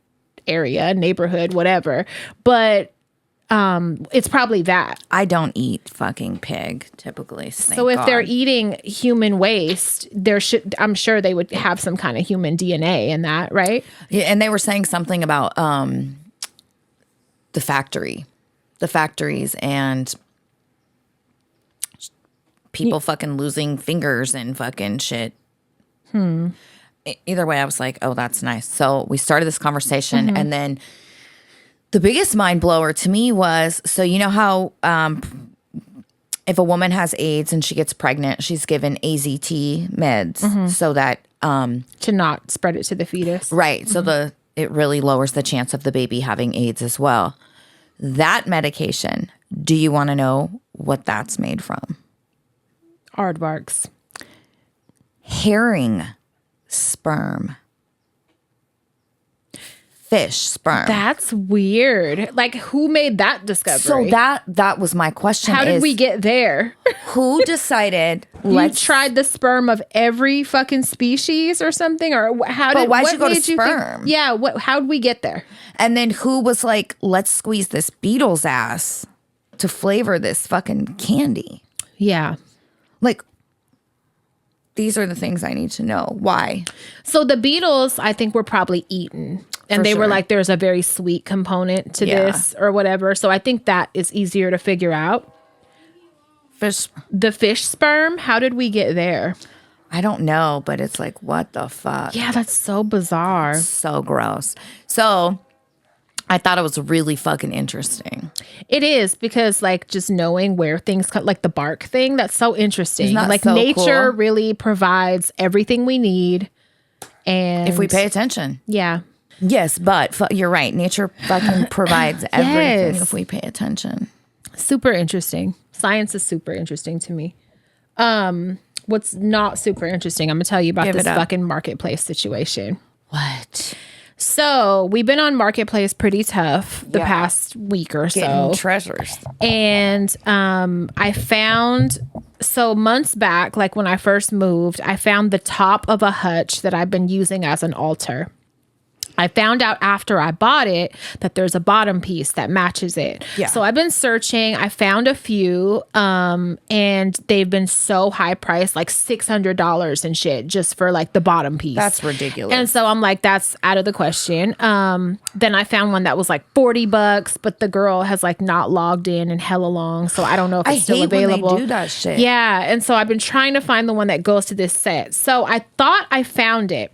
area, neighborhood, whatever. But it's probably that. I don't eat fucking pig typically. So if they're eating human waste, I'm sure they would have some kind of human DNA in that, right? Yeah, and they were saying something about the factories and people fucking losing fingers and fucking shit. Either way, I was like, oh, that's nice. So we started this conversation and then the biggest mind blower to me was, so you know how if a woman has AIDS and she gets pregnant, she's given AZT meds so that to not spread it to the fetus. Right. So it really lowers the chance of the baby having AIDS as well. That medication, do you want to know what that's made from? Aardvarks. Herring sperm. Fish sperm. That's weird. Like, who made that discovery? So that was my question. How did we get there? Who decided? You tried the sperm of every fucking species or something, or why'd you go to sperm? How'd we get there? And then who was like, let's squeeze this beetle's ass to flavor this fucking candy? Yeah. Like, these are the things I need to know. Why? So the beetles, I think, were probably eaten. And they were sure. like, there's a very sweet component to this or whatever. So I think that is easier to figure out. The fish sperm, how did we get there? I don't know, but it's like, what the fuck? Yeah, that's so bizarre. So gross. So I thought it was really fucking interesting. It is, because like just knowing where things come, like the bark thing, that's so interesting. Like so nature cool? really provides everything we need. And If we pay attention. Yeah. Yes, but you're right. Nature fucking provides everything Yes. if we pay attention. Super interesting. Science is super interesting to me. What's not super interesting, I'm gonna tell you about this fucking marketplace situation. What? So we've been on marketplace pretty tough the past week or Getting so. treasures. And I found, so months back, like when I first moved, I found the top of a hutch that I've been using as an altar. I found out after I bought it that there's a bottom piece that matches it. Yeah. So I've been searching. I found a few, and they've been so high priced, like $600 and shit, just for like the bottom piece. That's ridiculous. And so I'm like, that's out of the question. Then I found one that was like $40, but the girl has like not logged in hella long, so I don't know if it's still available. When they do that shit. Yeah, and so I've been trying to find the one that goes to this set. So I thought I found it,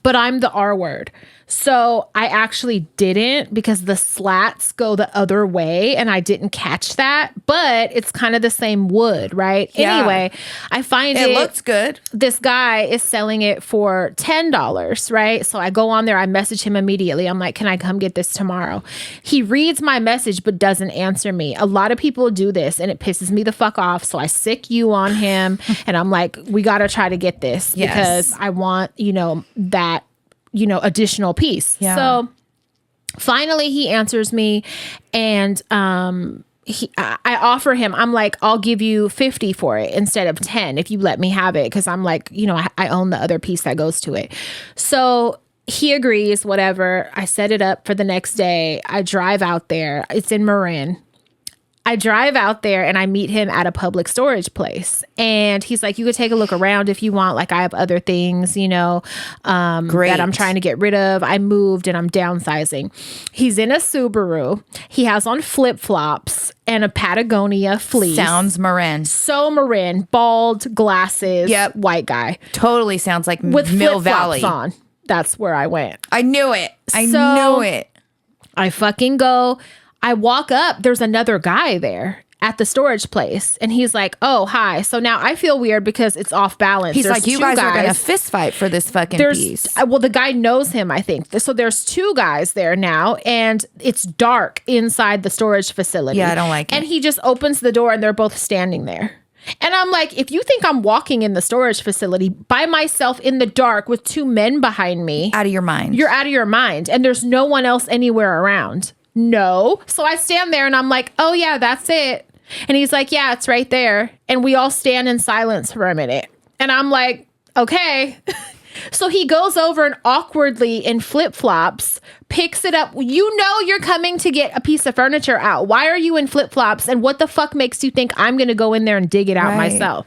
but I'm the R word. So I actually didn't, because the slats go the other way and I didn't catch that, but it's kind of the same wood, right? Yeah. Anyway, I find it looks good. This guy is selling it for $10, right? So I go on there, I message him immediately. I'm like, can I come get this tomorrow? He reads my message but doesn't answer me. A lot of people do this and it pisses me the fuck off. So I sick you on him and I'm like, we got to try to get this because I want, that, additional piece. Yeah. So finally he answers me and I offer him, I'm like, I'll give you 50 for it instead of 10 if you let me have it, because I'm like, I own the other piece that goes to it. So he agrees, whatever. I set it up for the next day. I drive out there. It's in Marin. I drive out there and I meet him at a public storage place. And he's like, you could take a look around if you want. Like, I have other things, that I'm trying to get rid of. I moved and I'm downsizing. He's in a Subaru. He has on flip-flops and a Patagonia fleece. Sounds Marin. So Marin. Bald, glasses, white guy. Totally sounds like With Mill flip-flops Valley. on. That's where I went. I knew it. I So- knew it. I fucking go. I walk up, there's another guy there at the storage place. And he's like, oh, hi. So now I feel weird because it's off balance. He's There's like, you two guys are going to fist fight for this fucking piece. Well, the guy knows him, I think. So there's two guys there now, and it's dark inside the storage facility. Yeah, I don't like it. And he just opens the door and they're both standing there. And I'm like, if you think I'm walking in the storage facility by myself in the dark with two men behind me, Out of your mind. you're out of your mind. And there's no one else anywhere around. No. So I stand there and I'm like, oh yeah, that's it. And he's like, yeah, it's right there. And we all stand in silence for a minute. And I'm like, okay. So he goes over and awkwardly in flip-flops, picks it up. You're coming to get a piece of furniture out. Why are you in flip-flops? And what the fuck makes you think I'm going to go in there and dig it out myself?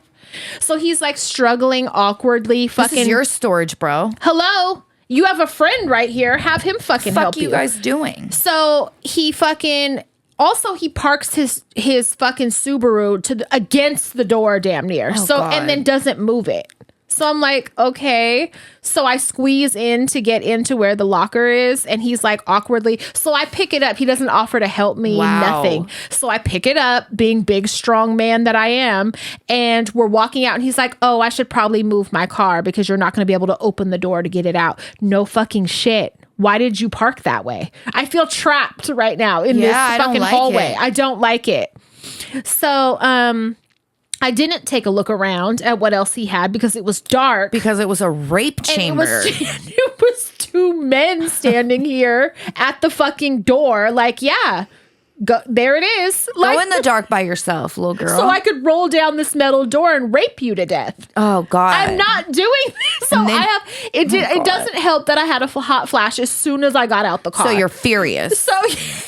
So he's like struggling awkwardly. This is your storage, bro. Hello? You have a friend right here. Have him fucking help you. What you guys doing? So he fucking... Also, he parks his fucking Subaru against the door damn near. God. And then doesn't move it. So I'm like, okay. So I squeeze in to get into where the locker is. And he's like awkwardly. So I pick it up. He doesn't offer to help me. Wow. Nothing. So I pick it up, being big, strong man that I am. And we're walking out. And he's like, oh, I should probably move my car because you're not going to be able to open the door to get it out. No fucking shit. Why did you park that way? I feel trapped right now in this fucking hallway. I don't like it. So, I didn't take a look around at what else he had because it was dark. Because it was a rape chamber. It was two men standing here at the fucking door. Like, yeah, Go, there it is. Go in the dark by yourself, little girl. So I could roll down this metal door and rape you to death. Oh God. I'm not doing this. So then, I have it doesn't help that I had a hot flash as soon as I got out the car. So you're furious. So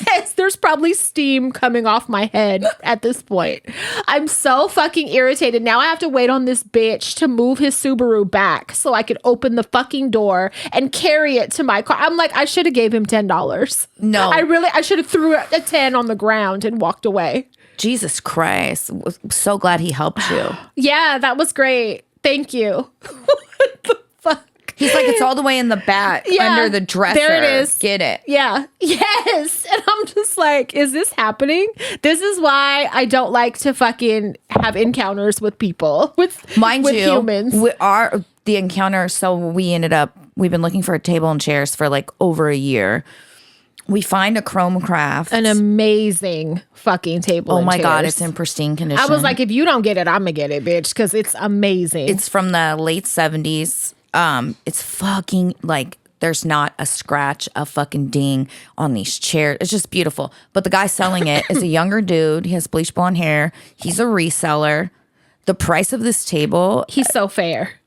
yes, there's probably steam coming off my head at this point. I'm so fucking irritated. Now I have to wait on this bitch to move his Subaru back so I could open the fucking door and carry it to my car. I'm like, I should have gave him $10. No. I should have threw a 10 on the ground and walked away. Jesus Christ. So glad he helped you. Yeah, that was great. Thank you. What the fuck? He's like, it's all the way in the back under the dresser. There it is. Get it. Yeah. Yes. And I'm just like, is this happening? This is why I don't like to fucking have encounters with people, with humans. The encounter, so we've been looking for a table and chairs for like over a year. We find a Chrome Craft. An amazing fucking table. Oh and my chairs. God, it's in pristine condition. I was like, if you don't get it, I'm gonna get it, bitch, because it's amazing. It's from the late 70s. It's fucking like there's not a scratch, a fucking ding on these chairs. It's just beautiful. But the guy selling it is a younger dude. He has bleach blonde hair. He's a reseller. The price of this table, he's so fair.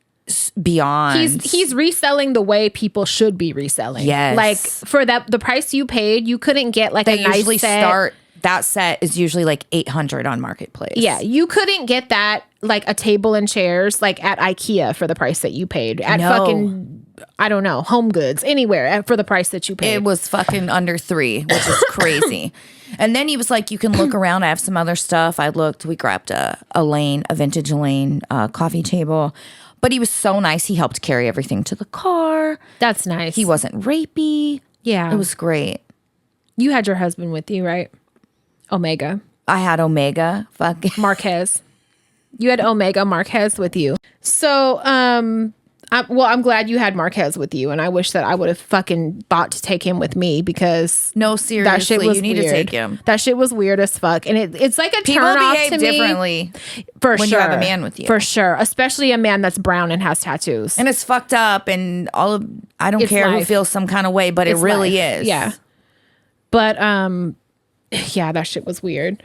Beyond. He's reselling the way people should be reselling. Yes. Like for the price you paid, you couldn't get like a nice set. That set is usually like $800 on Marketplace. Yeah, you couldn't get that like a table and chairs like at IKEA for the price that you paid. At fucking, I don't know, Home Goods, anywhere for the price that you paid. It was fucking under $3, which is crazy. And then he was like, you can look around. I have some other stuff. I looked. We grabbed a vintage Elaine coffee table. But he was so nice. He helped carry everything to the car. That's nice. He wasn't rapey. Yeah. It was great. You had your husband with you, right? Omega. I had Omega. Fuck. Marquez. You had Omega Marquez with you. So, I'm glad you had Marquez with you, and I wish that I would have fucking thought to take him with me because no, seriously, that shit was you need weird. to take him. That shit was weird as fuck, and it's like a People turn off behave to me. differently For when sure, you have a man with you, for sure, especially a man that's brown and has tattoos, and it's fucked up, and I don't care who feels some kind of way, but it really is, yeah. But yeah, that shit was weird.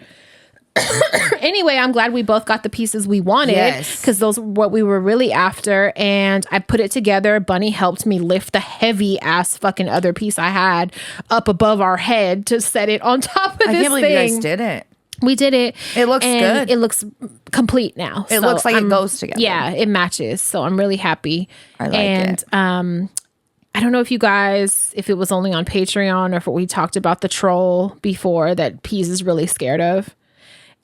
Anyway, I'm glad we both got the pieces we wanted because those were what we were really after, and I put it together. Bunny helped me lift the heavy ass fucking other piece I had up above our head to set it on top of this thing. I can't believe you guys did it. We did it. It looks good. It looks complete now. It looks like it goes together. Yeah, it matches. So I'm really happy. I like it. I don't know if it was only on Patreon or if we talked about the troll before that Peas is really scared of.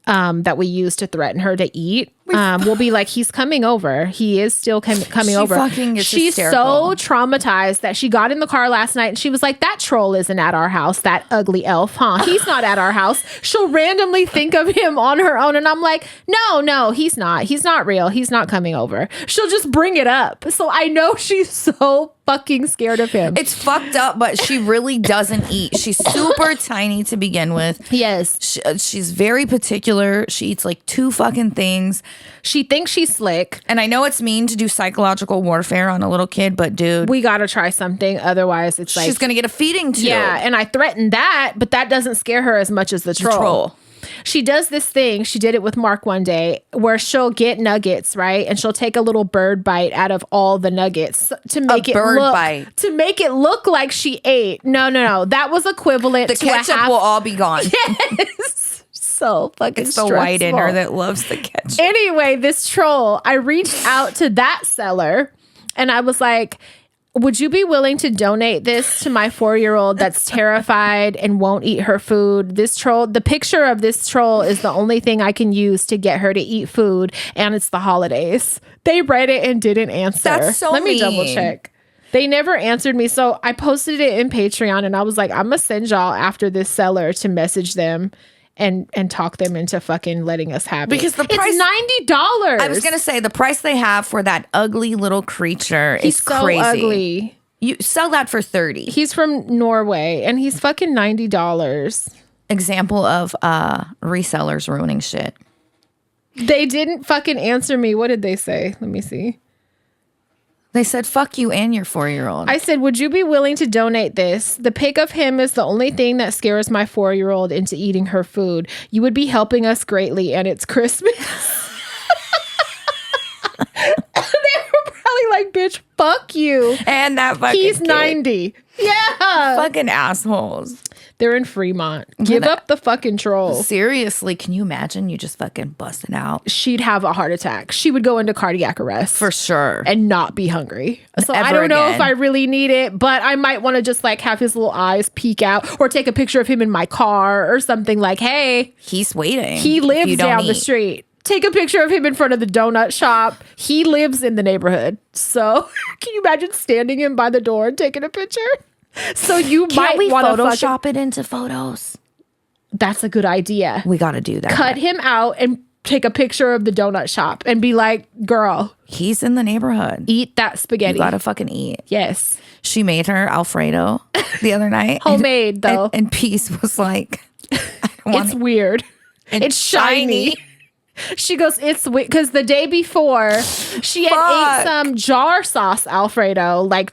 That we used to threaten her to eat. We'll be like, he's coming over. He is still coming over. She's hysterical. so traumatized that she got in the car last night and she was like, that troll isn't at our house. That ugly elf, huh? He's not at our house. She'll randomly think of him on her own. And I'm like, no, he's not. He's not real. He's not coming over. She'll just bring it up. So I know she's so fucking scared of him. It's fucked up, but she really doesn't eat. She's super tiny to begin with. Yes. She's very particular. She eats like 2 fucking things. She thinks she's slick. And I know it's mean to do psychological warfare on a little kid, but dude, we gotta try something. Otherwise, it's like she's gonna get a feeding tube. Yeah, and I threatened that, but that doesn't scare her as much as the troll. She does this thing. She did it with Mark one day where she'll get nuggets, right? And she'll take a little bird bite out of all the nuggets to make it look like she ate. No. That was equivalent to the ketchup will all be gone. Yes. So fucking it's the white in her that loves the ketchup. Anyway, this troll, I reached out to that seller and I was like, would you be willing to donate this to my 4-year-old that's terrified and won't eat her food? This troll, the picture of this troll is the only thing I can use to get her to eat food, and it's the holidays. They read it and didn't answer. That's so Let me mean. double check. They never answered me. So I posted it in Patreon and I was like, I'm going to send y'all after this seller to message them and talk them into fucking letting us have it. Because the price, it's $90. I was gonna say the price they have for that ugly little creature is so crazy. Ugly. You sell that for $30. He's from Norway and he's fucking $90. Example of resellers ruining shit. They didn't fucking answer me. What did they say? Let me see. They said, fuck you and your 4-year-old. I said, would you be willing to donate this? The pic of him is the only thing that scares my 4-year-old into eating her food. You would be helping us greatly, and it's Christmas. They were probably like, bitch, fuck you. And that fucking He's kid. 90. Yeah. Fucking assholes. They're in Fremont. Give up the fucking troll. Seriously, can you imagine you just fucking busting out? She'd have a heart attack. She would go into cardiac arrest. For sure. And not be hungry. So I Ever don't know again. if I really need it, but I might want to just like have his little eyes peek out or take a picture of him in my car or something like, hey, He's waiting. he if you lives don't down the eat. street. Take a picture of him in front of the donut shop. He lives in the neighborhood. So can you imagine standing him by the door and taking a picture? So you Can't might we want to Photoshop it into photos? That's a good idea. We got to do that. Cut him out and take a picture of the donut shop and be like, girl, He's in the neighborhood. eat that spaghetti. You got to fucking eat. Yes. She made her Alfredo the other night. Homemade, though. And Peace was like, I don't want It's weird. It's shiny. She goes, it's weird. Because the day before, she had ate Fuck. some jar sauce Alfredo, like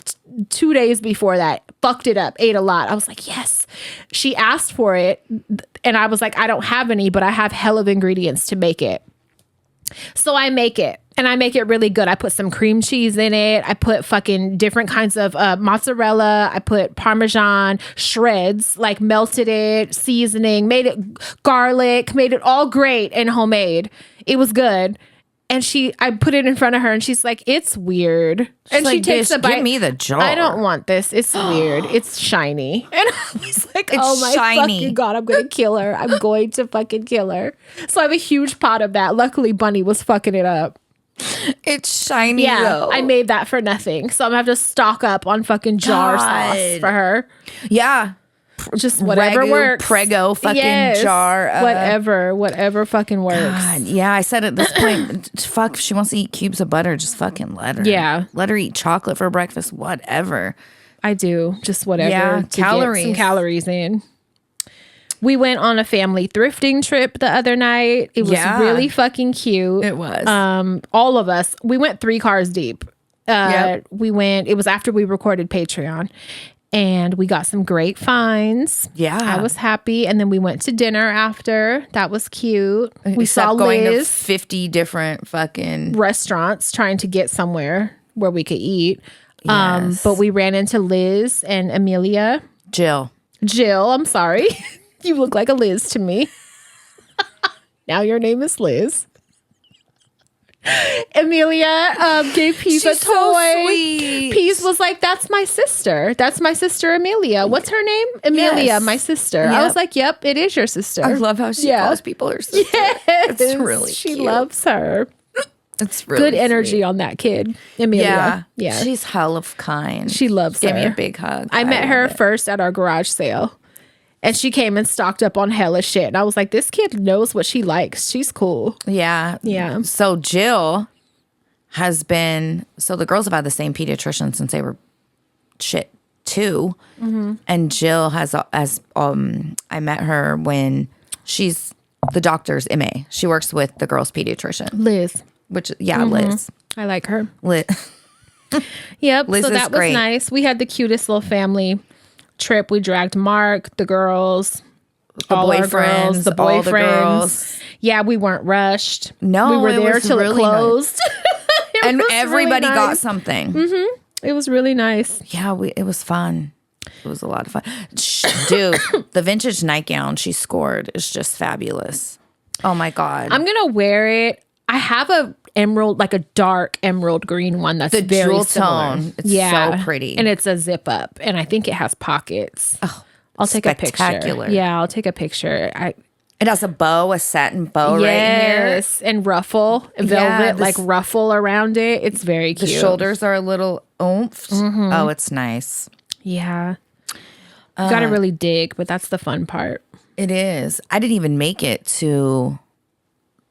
2 days before that. Fucked it up, ate a lot. I was like, yes. She asked for it. And I was like, I don't have any, but I have hell of ingredients to make it. So I make it. And I make it really good. I put some cream cheese in it. I put fucking different kinds of mozzarella. I put Parmesan shreds, like melted it, seasoning, made it garlic, made it all great and homemade. It was good. And I put it in front of her and she's like, it's weird. And she like, takes "Bitch, a bite. give me the jar." I don't want this. It's weird. It's shiny. And I was like, oh my shiny. fucking God, I'm going to kill her. I'm going to fucking kill her. So I have a huge pot of that. Luckily, Bunny was fucking it up. It's shiny. Yeah, though. I made that for nothing. So I'm gonna have to stock up on fucking jar sauce God. for her. Yeah. Just whatever Ragu, works. Prego fucking jar. Whatever fucking works. God, yeah, I said at this point, fuck, if she wants to eat cubes of butter, just fucking let her. Yeah. Let her eat chocolate for breakfast, whatever. I do just whatever. Yeah, to get calories. some calories in. We went on a family thrifting trip the other night. It was Yeah. really fucking cute. It was. All of us. We went 3 cars deep. Yep. We went. It was after we recorded Patreon. And we got some great finds. Yeah. I was happy. And then we went to dinner after. That was cute. We Except saw going to Liz 50 different fucking. restaurants trying to get somewhere where we could eat. Yes. But we ran into Liz and Amelia. Jill. I'm sorry. You look like a Liz to me. Now your name is Liz. Amelia gave Peace a She's toy. so sweet. Peace was like, that's my sister. That's my sister Amelia. What's her name? Amelia, Yes. my sister. Yep. I was like, yep, it is your sister. I love how she calls people her sister. Yes. It's really She cute. loves her. It's really Good energy on that kid, Amelia. Yeah. She's hell of kind. She loves Give her. me a big hug. I met love her it. first at our garage sale. And she came and stocked up on hella shit. And I was like, this kid knows what she likes. She's cool. Yeah. Yeah. So Jill has been, so the girls have had the same pediatrician since they were 2. Mm-hmm. And Jill I met her when she's the doctor's MA. She works with the girls' pediatrician, Liz. which, yeah, Mm-hmm. Liz. I like her. Liz. Yep. Liz so is that was great. nice. We had the cutest little family trip. We dragged Mark, the girls, all our girls, the all the boyfriends. girls. Yeah, we weren't rushed. No, we were it there was till really it closed. It And was really everybody got nice. something. It was really nice. Yeah, it was fun. It was a lot of fun. Dude, the vintage nightgown she scored is just fabulous. Oh my God. I'm gonna wear it. I have a emerald, like a dark emerald green one that's The very jewel similar. tone. It's so pretty. and it's a zip up, and I think it has pockets. Oh, I'll take a picture. spectacular. Yeah, I'll take a picture. It has a bow, a satin bow right here. Yes, and ruffle, velvet, like ruffle around it. It's very The cute. shoulders are a little oomphed. Mm-hmm. Oh, it's nice. Yeah. Gotta really dig, but that's the fun part. It is. I didn't even make it to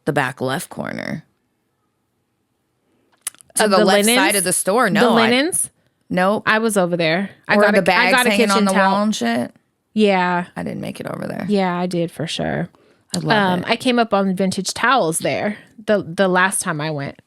the back left corner. To the left linens? side of the store. No, the linens? Nope. I was over there. I Or got the I bags got a hanging on kitchen the towel. wall and shit. Yeah. I didn't make it over there. Yeah, I did for sure. I love it. I came up on vintage towels there the last time I went.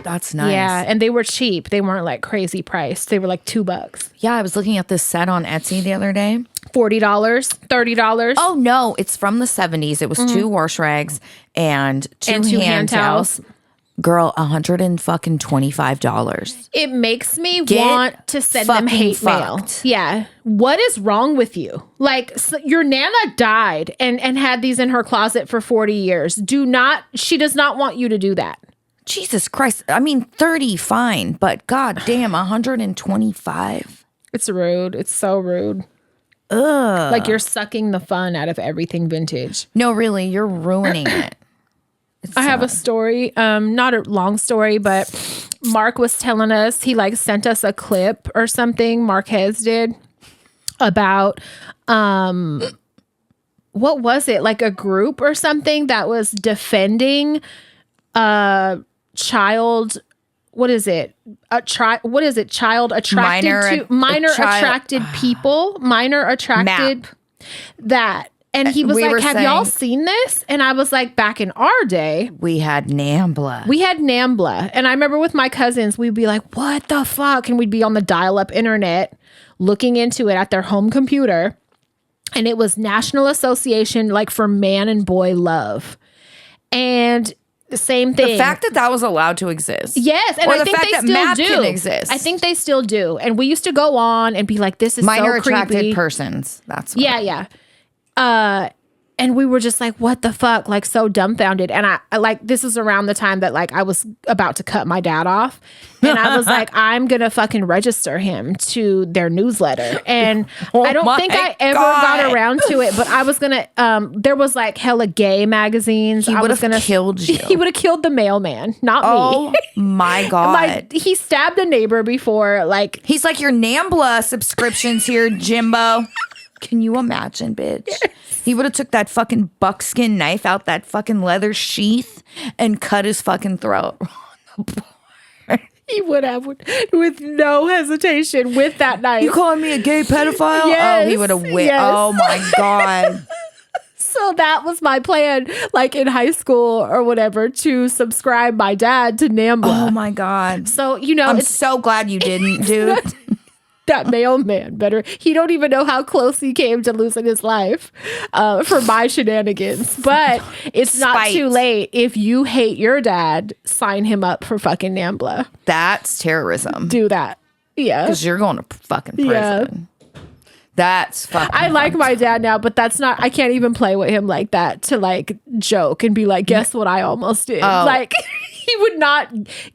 That's nice. Yeah, and they were cheap. They weren't like crazy priced. They were like $2. Yeah, I was looking at this set on Etsy the other day. $40, $30. Oh no, it's from the 70s. It was 2 wash rags and two hand towels. Girl, $125. It makes me want to send them hate mail. Yeah. What is wrong with you? Like, your Nana died and had these in her closet for 40 years. She does not want you to do that. Jesus Christ. I mean, 30, fine. But God damn, 125. It's rude. It's so rude. Ugh. Like, you're sucking the fun out of everything vintage. No, really, you're ruining it. I have a story, not a long story, but Mark was telling us, he like sent us a clip or something, Marquez did, about, what was it? Like a group or something that was defending child, what is it? Child attracted minor attracted people, minor attracted, that. And he was like, have y'all seen this? And I was like, back in our day, we had NAMBLA. And I remember with my cousins, we'd be like, what the fuck? And we'd be on the dial-up internet looking into it at their home computer. And it was National Association like for Man and Boy Love. And the same thing. The fact that was allowed to exist. Yes. And I think they still do. Can exist. I think they still do. And we used to go on and be like, this is minor so creepy. attracted persons. That's what. Yeah. And we were just like, what the fuck? Like, so dumbfounded. And I like, this is around the time that like I was about to cut my dad off. And I was like, I'm going to fucking register him to their newsletter. And I don't think I ever got around to it, but I was going to, there was like hella gay magazines. He would have killed you. He would have killed the mailman, not me. Oh my God. He stabbed a neighbor before, like. He's like, your NAMBLA subscriptions here, Jimbo. Can you imagine, bitch? Yes. He would have took that fucking buckskin knife out that fucking leather sheath and cut his fucking throat. He would have with no hesitation with that knife. You calling me a gay pedophile? Yes, oh, he would have yes. Oh my God. So that was my plan, like in high school or whatever, to subscribe my dad to NAMBLA. Oh my God. So, I'm so glad you didn't, dude. That mailman better. He don't even know how close he came to losing his life for my shenanigans. But it's not too late. If you hate your dad, sign him up for fucking NAMBLA. That's terrorism. Do that. Yeah. Because you're going to fucking prison. Yeah. That's fucking I like my dad now, but that's not, I can't even play with him like that to like joke and be like, guess what I almost did? Oh. Like, he would not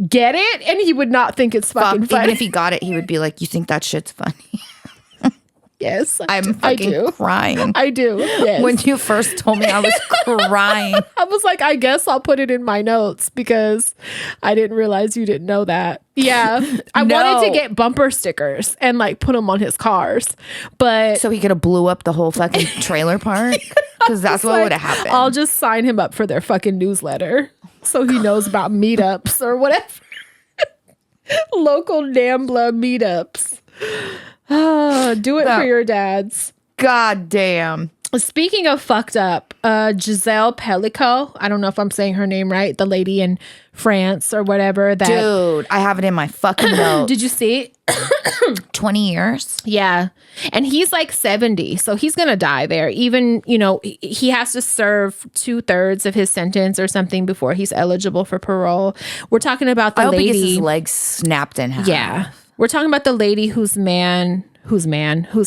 get it and he would not think it's fucking funny. Even if he got it, he would be like, you think that shit's funny? Yes. I'm fucking crying. I do. Yes. When you first told me, I was crying. I was like, I guess I'll put it in my notes because I didn't realize you didn't know that. Yeah. I wanted to get bumper stickers and like put them on his cars. But so he could have blew up the whole fucking trailer park? Because that's what would have happened. I'll just sign him up for their fucking newsletter so he knows about meetups or whatever. Local NAMBLA meetups. Do it for your dads. God damn. Speaking of fucked up, Giselle Pellico, I don't know if I'm saying her name right, the lady in France or whatever. Dude, I have it in my fucking notes. Did you see it? 20 years? Yeah. And he's like 70, so he's going to die there. Even, he has to serve 2/3 of his sentence or something before he's eligible for parole. We're talking about the lady. He gets his legs snapped in half. Yeah. We're talking about the lady whose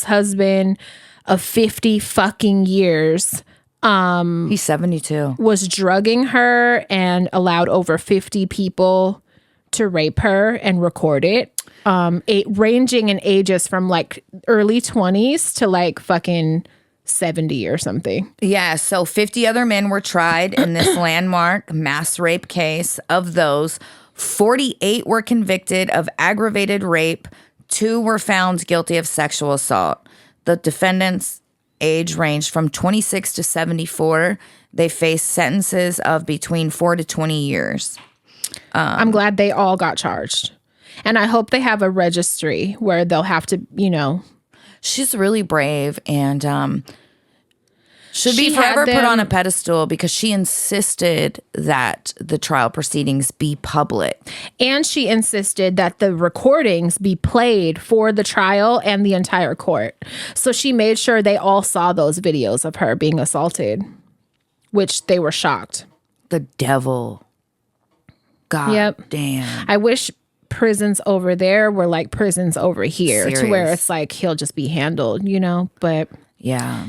husband of 50 fucking years. He's 72. Was drugging her and allowed over 50 people to rape her and record it. Ranging in ages from like early 20s to like fucking 70 or something. Yeah, so 50 other men were tried in this landmark mass rape case. Of those, 48 were convicted of aggravated rape. 2 were found guilty of sexual assault. The defendants' age ranged from 26 to 74. They faced sentences of between 4 to 20 years. I'm glad they all got charged. And I hope they have a registry where they'll have to, She's really brave, and Should be forever put on a pedestal because she insisted that the trial proceedings be public. And she insisted that the recordings be played for the trial and the entire court. So she made sure they all saw those videos of her being assaulted, which they were shocked. The devil. God damn. I wish prisons over there were like prisons over here. Serious. To where it's like he'll just be handled, you know? But yeah,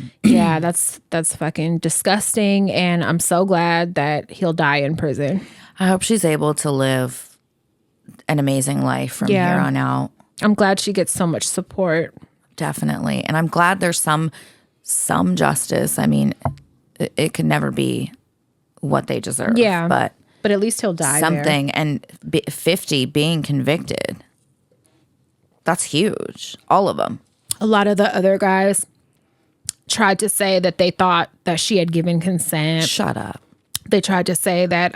that's fucking disgusting, and I'm so glad that he'll die in prison. I hope she's able to live an amazing life from here on out. I'm glad she gets so much support. Definitely. And I'm glad there's some justice. I mean, it could never be what they deserve. Yeah. But at least he'll die something there. And 50 being convicted. That's huge. All of them. A lot of the other guys tried to say that they thought that she had given consent. Shut up. They tried to say that,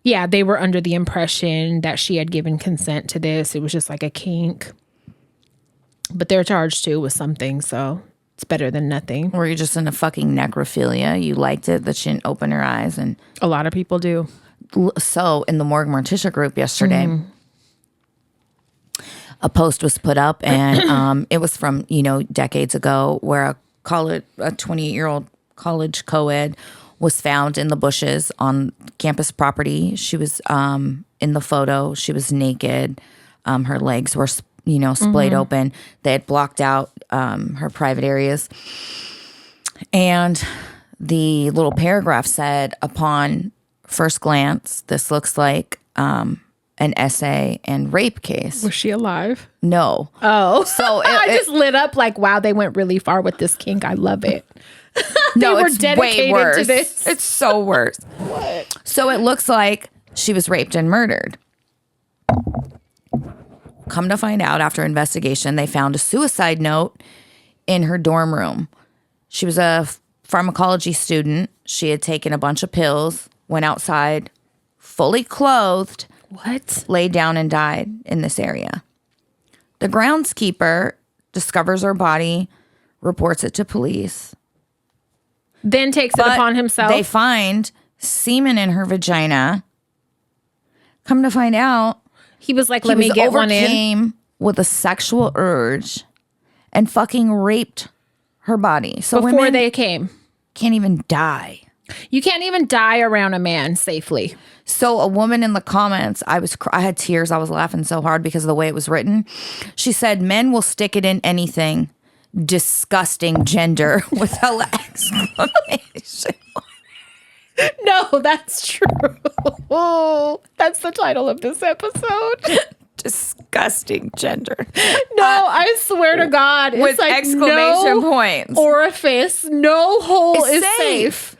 they were under the impression that she had given consent to this. It was just like a kink. But they're charged too with something, so it's better than nothing. Were you just in a fucking necrophilia? You liked it that she didn't open her eyes? And a lot of people do. So in the Morgue Morticia group yesterday, a post was put up, and it was from, decades ago, where a 28-year-old college co-ed was found in the bushes on campus property. She was in the photo. She was naked. Her legs were, splayed open. They had blocked out her private areas. And the little paragraph said, upon first glance, this looks like an essay and rape case. Was she alive? No. Oh. So I just lit up like, wow, they went really far with this kink. I love it. No, were it's dedicated way worse. to this. It's so worse. What? So it looks like she was raped and murdered. Come to find out, after investigation, they found a suicide note in her dorm room. She was a pharmacology student. She had taken a bunch of pills, went outside, fully clothed. What? Laid down and died in this area. The groundskeeper discovers her body, reports it to police. Then takes it upon himself. They find semen in her vagina. Come to find out, he was like, let me get one in. Overcame with a sexual urge and fucking raped her body. So before they came. Can't even die. You can't even die around a man safely. So a woman in the comments, I had tears. I was laughing so hard because of the way it was written. She said, men will stick it in anything. Disgusting gender with an exclamation. No, that's true. Oh, that's the title of this episode. Disgusting gender. No, I swear to God. It's with like exclamation points. Orifice, no hole is safe.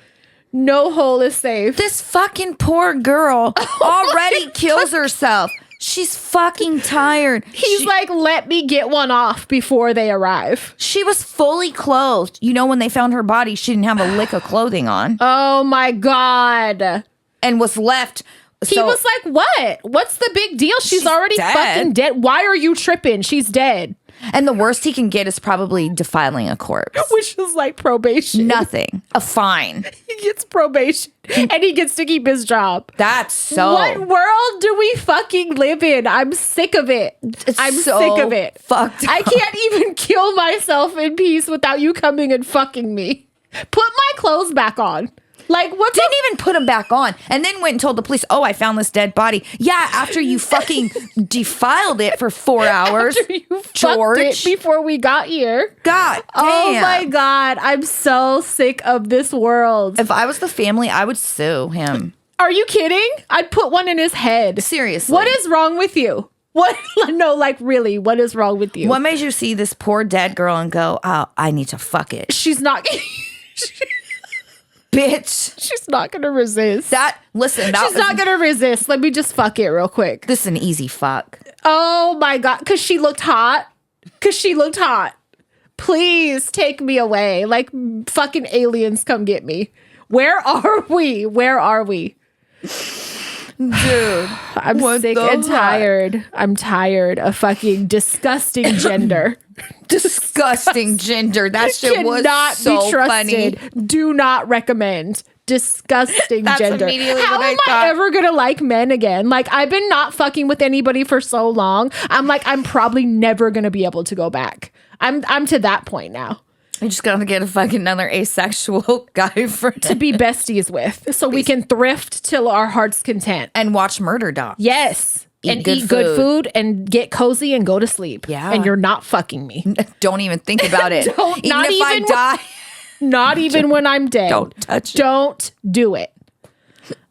No hole is safe. This fucking poor girl already kills herself. She's fucking tired. He's like, let me get one off before they arrive. She was fully clothed. When they found her body, she didn't have a lick of clothing on. Oh my God. And was left. He was like, what? What's the big deal? She's already dead. fucking dead. Why are you tripping? She's dead. And the worst he can get is probably defiling a corpse. Which is like probation. Nothing. A fine. He gets probation and he gets to keep his job. That's so... What world do we fucking live in? I'm sick of it. I'm so sick of it. Fucked up. I can't even kill myself in peace without you coming and fucking me. Put my clothes back on. Like, what? Didn't even put him back on. And then went and told the police, oh, I found this dead body. Yeah, after you fucking defiled it for 4 hours. After you George. fucked it before we got here. God damn. Oh my God. I'm so sick of this world. If I was the family, I would sue him. Are you kidding? I'd put one in his head. Seriously. What is wrong with you? What? No, like really, what is wrong with you? What made you see this poor dead girl and go, oh, I need to fuck it? She's not... Bitch. She's not going to resist. She's not going to resist. Let me just fuck it real quick. This is an easy fuck. Oh my God. Because she looked hot. Please take me away. Like fucking aliens come get me. Where are we? Dude. I'm sick and tired. I'm tired of fucking disgusting gender. Disgusting gender. That shit was so funny. Do not recommend. Disgusting gender. Immediately How am I ever gonna like men again? Like, I've been not fucking with anybody for so long. I'm like, I'm probably never gonna be able to go back. I'm to that point now. You just gotta get a fucking another asexual guy to be besties with, so we can thrift till our heart's content and watch murder docs. Yes. Eat good food and get cozy and go to sleep. Yeah. And you're not fucking me. Don't even think about it. Even if I die. Not even when I'm dead. Don't touch it. Don't do it.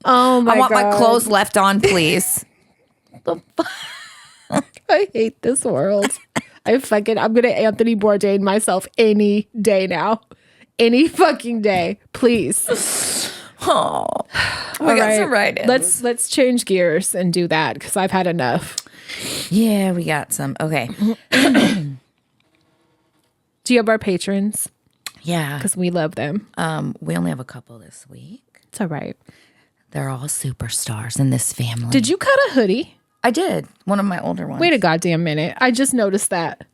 Oh my God. I want my clothes left on, please. I hate this world. I'm gonna Anthony Bourdain myself any day now. Any fucking day. Please. Oh. We got some write-ins. Let's change gears and do that because I've had enough. Yeah, we got some. Okay. Do you have our patrons? Yeah. Because we love them. We only have a couple this week. It's all right. They're all superstars in this family. Did you cut a hoodie? I did. One of my older ones. Wait a goddamn minute. I just noticed that.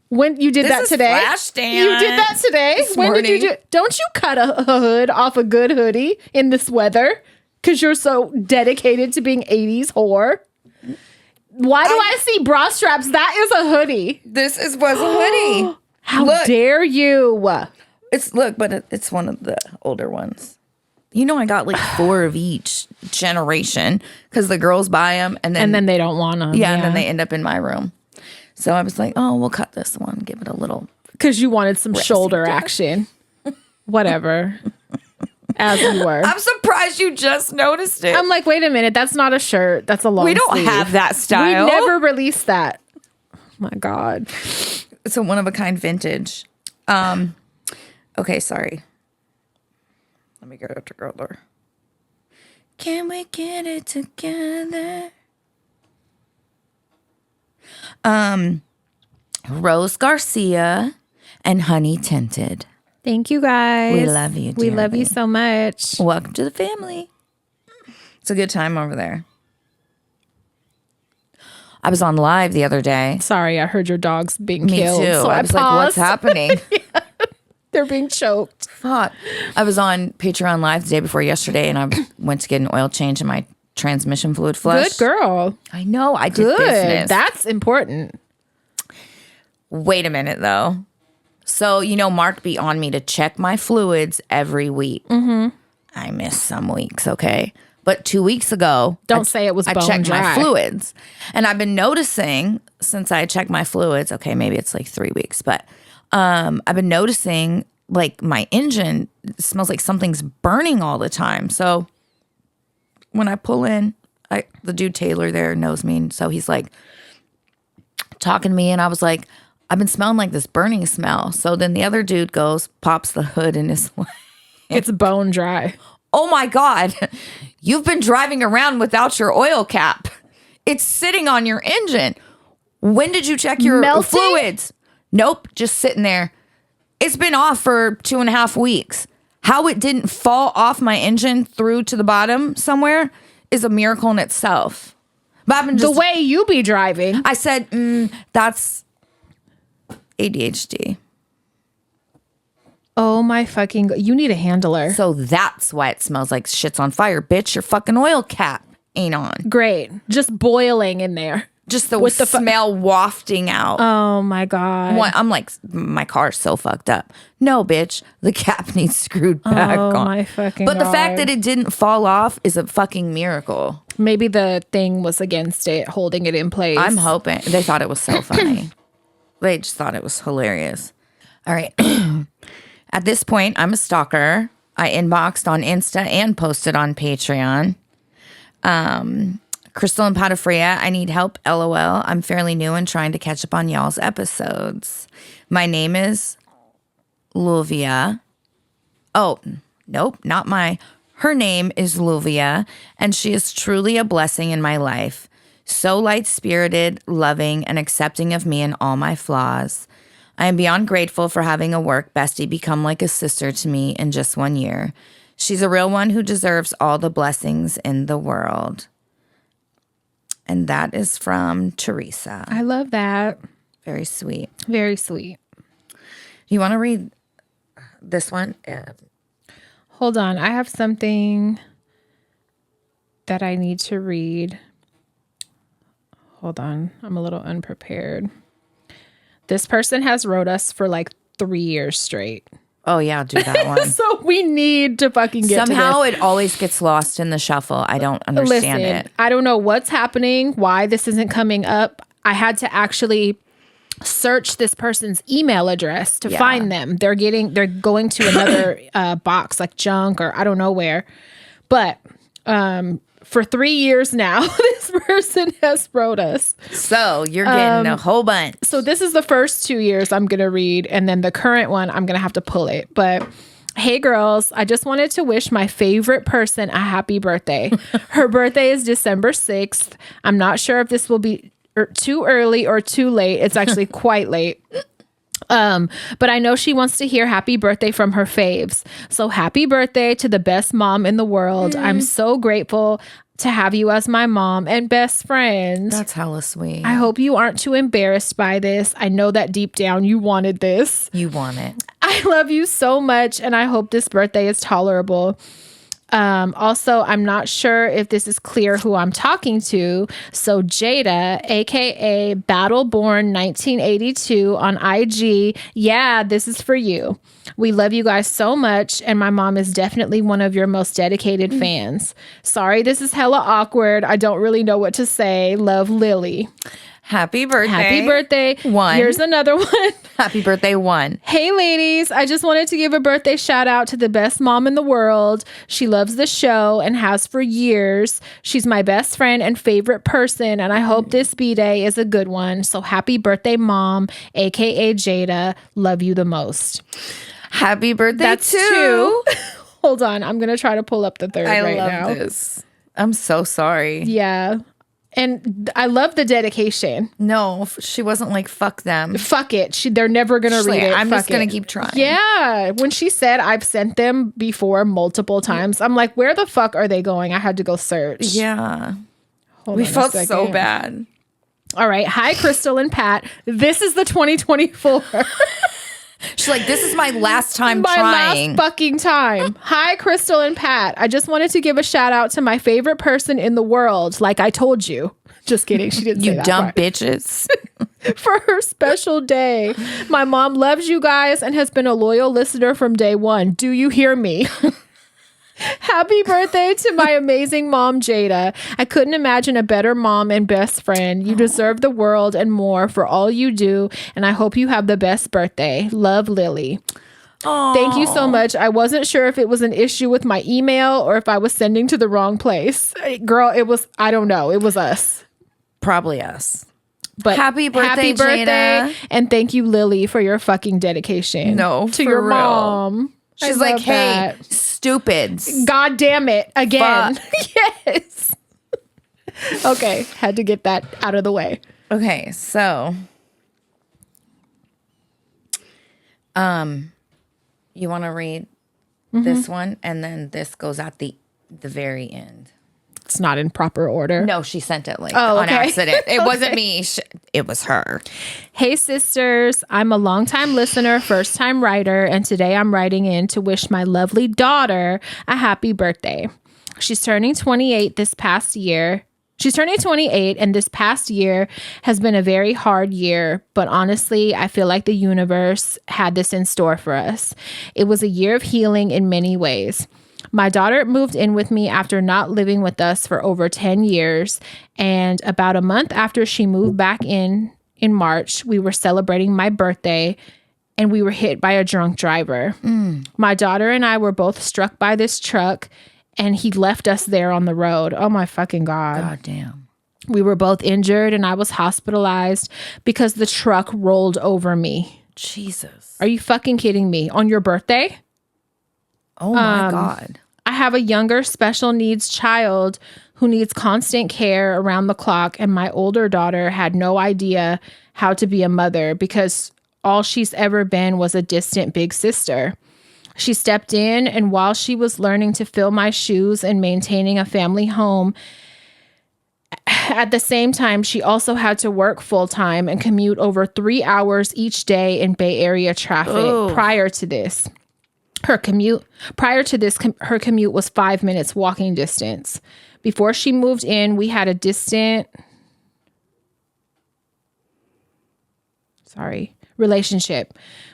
When you did that today? Flashdance. You did that today? When did you do? Don't you cut a hood off a good hoodie in this weather? Because you're so dedicated to being 80s whore. Why do I see bra straps? That is a hoodie. Was a hoodie. How dare you? It's one of the older ones. You know, I got like 4 of each generation because the girls buy them and then they don't want them. Yeah, and then they end up in my room. So I was like, oh, we'll cut this one, give it a little. Because you wanted some shoulder action. Whatever. As you were. I'm surprised you just noticed it. I'm like, wait a minute, that's not a shirt. That's a long sleeve. We don't have that style. We never released that. Oh my God. It's a one-of-a-kind vintage. Okay, sorry. Let me get it together. Can we get it together? Rose Garcia and Honey Tinted. Thank you guys. We love you, dearly. We love you so much. Welcome to the family. It's a good time over there. I was on live the other day. Sorry, I heard your dogs being killed. Me too. So I was like, what's happening? Yeah, they're being choked. Fuck. I was on Patron live the day before yesterday and I went to get an oil change in my transmission fluid flush. Good girl. I know. I did business. That's important. Wait a minute, though. So, Mark be on me to check my fluids every week. Mm-hmm. I miss some weeks, okay? But 2 weeks ago, Don't say it was bone I checked dry. my fluids. And I've been noticing since I checked my fluids, okay, maybe it's like 3 weeks, but I've been noticing like my engine smells like something's burning all the time. So when I pull in, the dude Taylor there knows me. And so he's like talking to me and I was like, I've been smelling like this burning smell. So then the other dude pops the hood in his way. It's bone dry. Oh my God. You've been driving around without your oil cap. It's sitting on your engine. When did you check your fluids? Nope. Just sitting there. It's been off for 2.5 weeks. How it didn't fall off my engine through to the bottom somewhere is a miracle in itself. But I've been the way you be driving. I said, that's ADHD. Oh my fucking, you need a handler. So that's why it smells like shit's on fire. Bitch, your fucking oil cap ain't on. Great. Just boiling in there. Just the smell wafting out. Oh my God. I'm like, my car's so fucked up. No, bitch, the cap needs screwed back on. Oh my fucking But God. the fact that it didn't fall off is a fucking miracle. Maybe the thing was against it, holding it in place. I'm hoping. They thought it was so funny. They just thought it was hilarious. All right. At this point, I'm a stalker. I inboxed on Insta and posted on Patreon. Crystal and Patafria, I need help, LOL. I'm fairly new and trying to catch up on y'all's episodes. My name is Luvia. Oh, nope, not her name is Luvia, and she is truly a blessing in my life. So light-spirited, loving, and accepting of me and all my flaws. I am beyond grateful for having a work bestie become like a sister to me in just 1 year. She's a real one who deserves all the blessings in the world. And that is from Teresa. I love that. Very sweet. Very sweet. You want to read this one? Hold on. I have something that I need to read. Hold on. I'm a little unprepared. This person has wrote us for like 3 years straight. Oh, yeah, do that one. So we need to fucking get Somehow to this. it always gets lost in the shuffle. I don't understand it. I don't know what's happening, why this isn't coming up. I had to actually search this person's email address to find them. They're going to another box, like junk or I don't know where. But for 3 years now, this person has wrote us. So you're getting a whole bunch. So this is the first 2 years I'm going to read. And then the current one, I'm going to have to pull it. But hey, girls, I just wanted to wish my favorite person a happy birthday. Her birthday is December 6th. I'm not sure if this will be too early or too late. It's actually quite late. But I know she wants to hear happy birthday from her faves. So happy birthday to the best mom in the world. I'm so grateful to have you as my mom and best friend. That's hella sweet. I hope you aren't too embarrassed by this. I know that deep down you wanted this. You want it. I love you so much and I hope this birthday is tolerable. Also, I'm not sure if this is clear who I'm talking to. So Jada, aka Battleborn 1982 on IG. Yeah, this is for you. We love you guys so much. And my mom is definitely one of your most dedicated fans. Sorry, this is hella awkward. I don't really know what to say. Love, Lily. Happy birthday. Happy birthday. One. Here's another one. Happy birthday, one. Hey, ladies. I just wanted to give a birthday shout out to the best mom in the world. She loves the show and has for years. She's my best friend and favorite person. And I hope this B-Day is a good one. So happy birthday, mom, aka Jada. Love you the most. Happy birthday, That's too. two. Hold on. I'm going to try to pull up the third right now. I love this. I'm so sorry. Yeah. And I love the dedication. No, she wasn't like, fuck them. Fuck it. They're never going to read it. I'm just going to keep trying. Yeah. When she said I've sent them before multiple times, I'm like, where the fuck are they going? I had to go search. Yeah. Hold We on a felt so second. bad. All right. Hi, Crystal and Pat. This is the 2024. She's like, this is my last time My trying. last fucking time. Hi, Crystal and Pat. I just wanted to give a shout out to my favorite person in the world. Like I told you. Just kidding. She didn't say You that dumb part. bitches. For her special day. My mom loves you guys and has been a loyal listener from day one. Do you hear me? Happy birthday to my amazing mom, Jada. I couldn't imagine a better mom and best friend. You deserve the world and more for all you do. And I hope you have the best birthday. Love, Lily. Aww. Thank you so much. I wasn't sure if it was an issue with my email or if I was sending to the wrong place. Girl, it was, I don't know. It was us. Probably us. But happy birthday, Jada. And thank you, Lily, for your fucking dedication. No, to for your real. mom. She's like, hey, stupids. God damn it. Again. Yes. Okay. Had to get that out of the way. Okay, so you want to read this one, and then this goes at the very end. It's not in proper order. No, she sent it like Oh, on okay. accident. It wasn't me. It was her. Hey, sisters. I'm a longtime listener, first time writer, and today I'm writing in to wish my lovely daughter a happy birthday. She's turning 28 this past year. She's turning 28, and this past year has been a very hard year, but honestly, I feel like the universe had this in store for us. It was a year of healing in many ways. My daughter moved in with me after not living with us for over 10 years, and about a month after she moved back in March, we were celebrating my birthday, and we were hit by a drunk driver. My daughter and I were both struck by this truck, and he left us there on the road. Oh my fucking God. God damn. We were both injured and I was hospitalized because the truck rolled over me. Jesus. Are you fucking kidding me? On your birthday? Oh my God. I have a younger special needs child who needs constant care around the clock, and my older daughter had no idea how to be a mother because all she's ever been was a distant big sister. She stepped in, and while she was learning to fill my shoes and maintaining a family home, At the same time, she also had to work full time and commute over 3 hours each day in Bay Area traffic. Prior to this. Her commute was 5 minutes walking distance. Before she moved in, we had a distant relationship.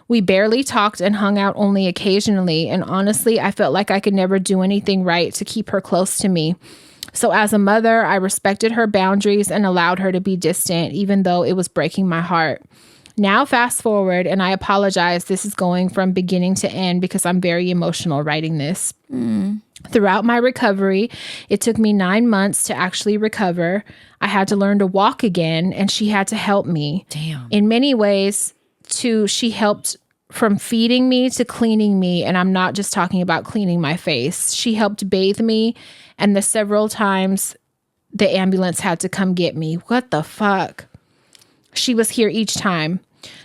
We barely talked and hung out only occasionally. And honestly, I felt like I could never do anything right to keep her close to me. So as a mother, I respected her boundaries and allowed her to be distant, even though it was breaking my heart. Now, fast forward, and I apologize. This is going from beginning to end because I'm very emotional writing this. Throughout my recovery, it took me 9 months to actually recover. I had to learn to walk again, and she had to help me. Damn. In many ways, too, she helped from feeding me to cleaning me, and I'm not just talking about cleaning my face. She helped bathe me, and the several times the ambulance had to come get me. What the fuck? She was here each time.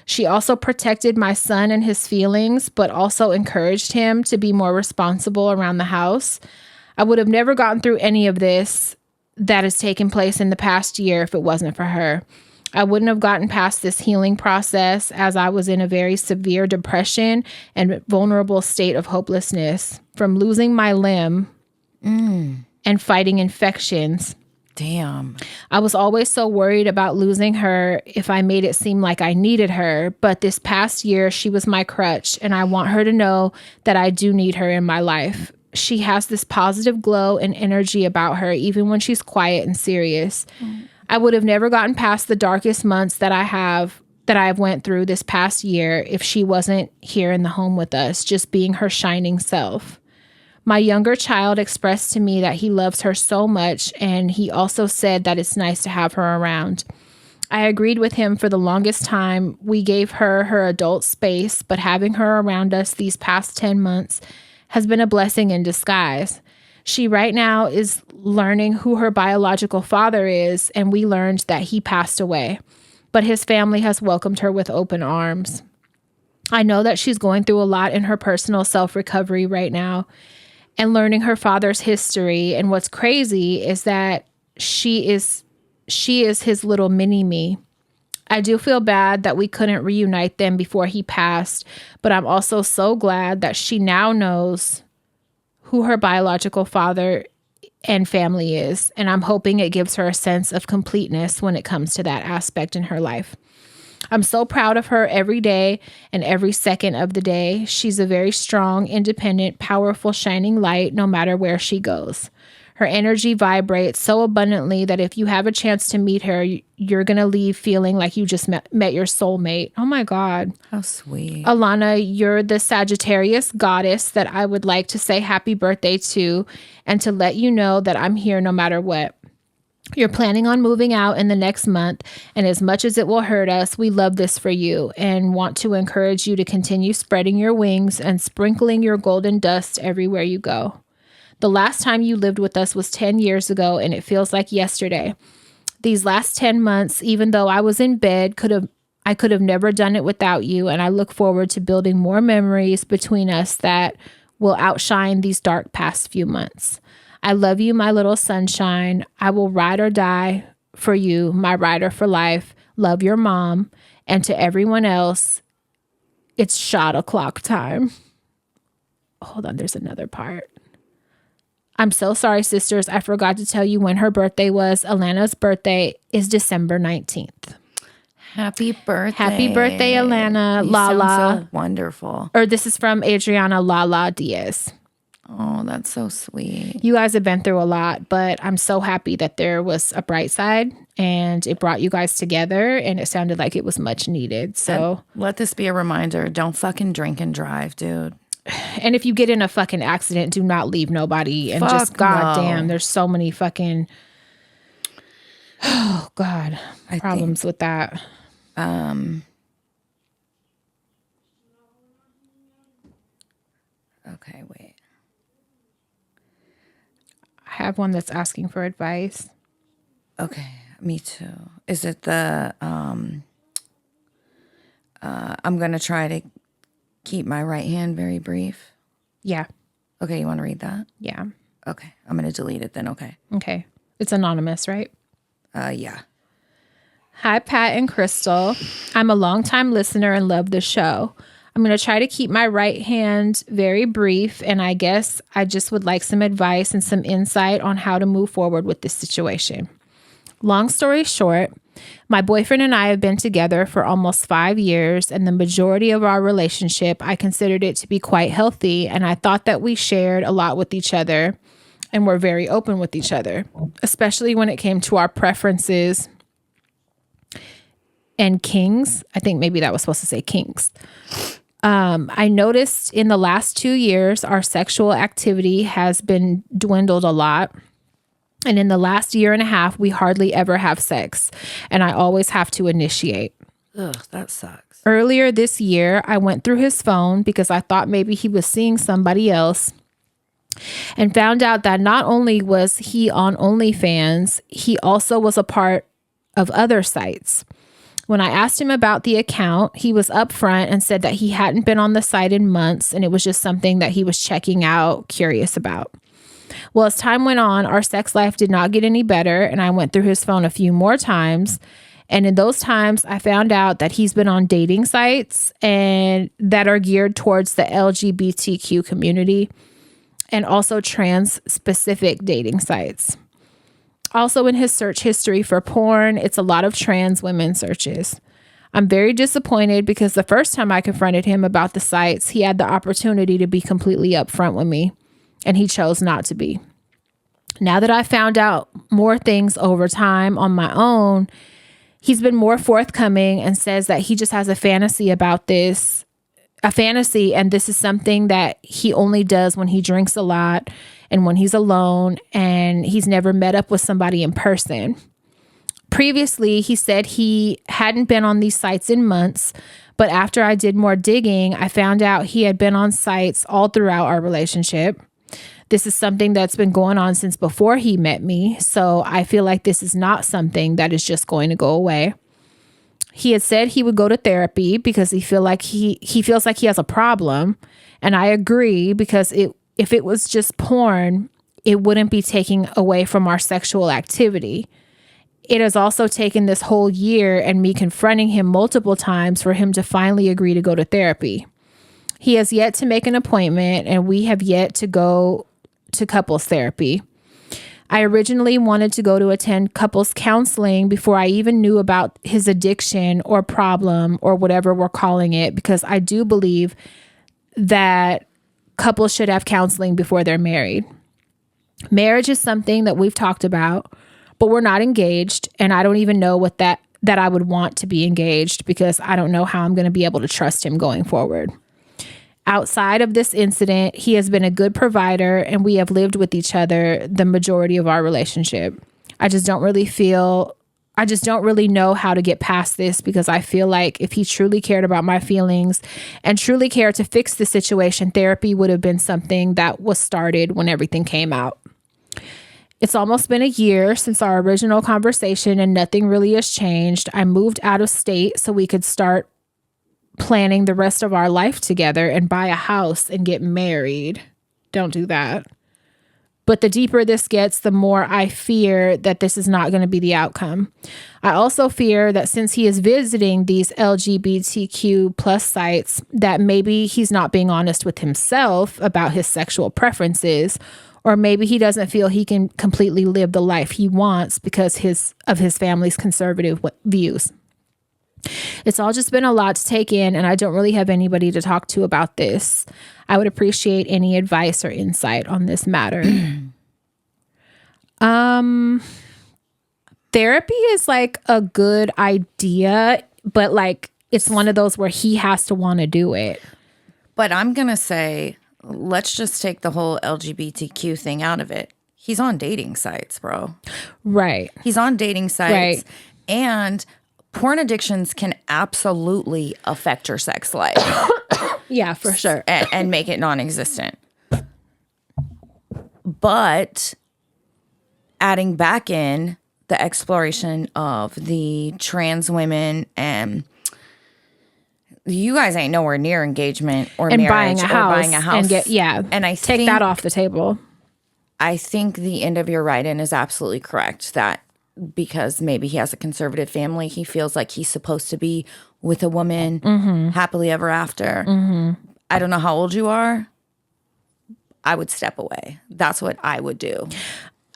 She also protected my son and his feelings, but also encouraged him to be more responsible around the house. I would have never gotten through any of this that has taken place in the past year if it wasn't for her. I wouldn't have gotten past this healing process as I was in a very severe depression and vulnerable state of hopelessness from losing my limb and fighting infections. Damn. I was always so worried about losing her if I made it seem like I needed her. But this past year, she was my crutch, and I want her to know that I do need her in my life. She has this positive glow and energy about her, even when she's quiet and serious. I would have never gotten past the darkest months that I've went through this past year if she wasn't here in the home with us, just being her shining self. My younger child expressed to me that he loves her so much, and he also said that it's nice to have her around. I agreed with him for the longest time. We gave her her adult space, but having her around us these past 10 months has been a blessing in disguise. She right now is learning who her biological father is, and we learned that he passed away, but his family has welcomed her with open arms. I know that she's going through a lot in her personal self-recovery right now, and learning her father's history. And what's crazy is that she is his little mini me. I do feel bad that we couldn't reunite them before he passed, but I'm also so glad that she now knows who her biological father and family is. And I'm hoping it gives her a sense of completeness when it comes to that aspect in her life. I'm so proud of her every day and every second of the day. She's a very strong, independent, powerful, shining light no matter where she goes. Her energy vibrates so abundantly that if you have a chance to meet her, you're going to leave feeling like you just met your soulmate. Oh my God. How sweet. Alana, you're the Sagittarius goddess that I would like to say happy birthday to, and to let you know that I'm here no matter what. You're planning on moving out in the next month, and as much as it will hurt us, we love this for you and want to encourage you to continue spreading your wings and sprinkling your golden dust everywhere you go. The last time you lived with us was 10 years ago, and it feels like yesterday. These last 10 months, even though I was in bed, I could have never done it without you, and I look forward to building more memories between us that will outshine these dark past few months. I love you, my little sunshine. I will ride or die for you, my rider for life. Love your mom. And to everyone else, it's shot o'clock time. Hold on, there's another part. I'm so sorry, sisters. I forgot to tell you when her birthday was. Alana's birthday is December 19th. Happy birthday. Happy birthday, Alana. You Lala. sound so wonderful. Or this is from Adriana Lala Diaz. Oh, that's so sweet. You guys have been through a lot, but I'm so happy that there was a bright side and it brought you guys together, and it sounded like it was much needed. So and let this be a reminder. Don't fucking drink and drive, dude. And if you get in a fucking accident, do not leave nobody. And just goddamn, there's so many fucking problems with that. Okay, wait. I have one that's asking for advice. Okay, me too. Is it the I'm gonna try to keep my right hand very brief? Yeah. Okay, you want to read that? Yeah. Okay, I'm gonna delete it then. Okay. Okay. It's anonymous, right? Yeah. Hi, Pat and Crystal. I'm a longtime listener and love the show. I'm going to try to keep my right hand very brief, and I guess I just would like some advice and some insight on how to move forward with this situation. Long story short, my boyfriend and I have been together for almost 5 years, and the majority of our relationship, I considered it to be quite healthy, and I thought that we shared a lot with each other and were very open with each other, especially when it came to our preferences and kings. I think maybe that was supposed to say kings. I noticed in the last 2 years, our sexual activity has been dwindled a lot. And in the last year and a half, we hardly ever have sex. And I always have to initiate. Ugh, that sucks. Earlier this year, I went through his phone because I thought maybe he was seeing somebody else, and found out that not only was he on OnlyFans, he also was a part of other sites. When I asked him about the account, he was upfront and said that he hadn't been on the site in months, and it was just something that he was checking out, curious about. Well, as time went on, our sex life did not get any better, and I went through his phone a few more times. And in those times, I found out that he's been on dating sites and that are geared towards the LGBTQ community, and also trans-specific dating sites. Also in his search history for porn, it's a lot of trans women searches. I'm very disappointed because the first time I confronted him about the sites, he had the opportunity to be completely upfront with me, and he chose not to be. Now that I found out more things over time on my own, he's been more forthcoming and says that he just has a fantasy about this, and this is something that he only does when he drinks a lot and when he's alone, and he's never met up with somebody in person. Previously, he said he hadn't been on these sites in months, but after I did more digging, I found out he had been on sites all throughout our relationship. This is something that's been going on since before he met me, so I feel like this is not something that is just going to go away. He had said he would go to therapy because he feels like he has a problem, and I agree because if it was just porn, it wouldn't be taking away from our sexual activity. It has also taken this whole year and me confronting him multiple times for him to finally agree to go to therapy. He has yet to make an appointment, and we have yet to go to couples therapy. I originally wanted to go to attend couples counseling before I even knew about his addiction or problem or whatever we're calling it, because I do believe that couples should have counseling before they're married. Marriage is something that we've talked about, but we're not engaged, and I don't even know that I would want to be engaged because I don't know how I'm going to be able to trust him going forward. Outside of this incident, he has been a good provider, and we have lived with each other the majority of our relationship. I just don't really know how to get past this, because I feel like if he truly cared about my feelings and truly cared to fix the situation, therapy would have been something that was started when everything came out. It's almost been a year since our original conversation, and nothing really has changed. I moved out of state so we could start planning the rest of our life together and buy a house and get married. Don't do that. But the deeper this gets, the more I fear that this is not going to be the outcome. I also fear that since he is visiting these LGBTQ plus sites, that maybe he's not being honest with himself about his sexual preferences, or maybe he doesn't feel he can completely live the life he wants because of his family's conservative views. It's all just been a lot to take in, and I don't really have anybody to talk to about this. I would appreciate any advice or insight on this matter. Therapy is like a good idea, but like it's one of those where he has to want to do it. But I'm going to say, let's just take the whole LGBTQ thing out of it. He's on dating sites, bro. Right. He's on dating sites. Right. And porn addictions can absolutely affect your sex life. Yeah, for sure. And make it non-existent. But adding back in the exploration of the trans women, and you guys ain't nowhere near engagement or and marriage buying a house and I take that off the table. I think the end of your write-in is absolutely correct, that because maybe he has a conservative family. He feels like he's supposed to be with a woman happily ever after. I don't know how old you are. I would step away. That's what I would do.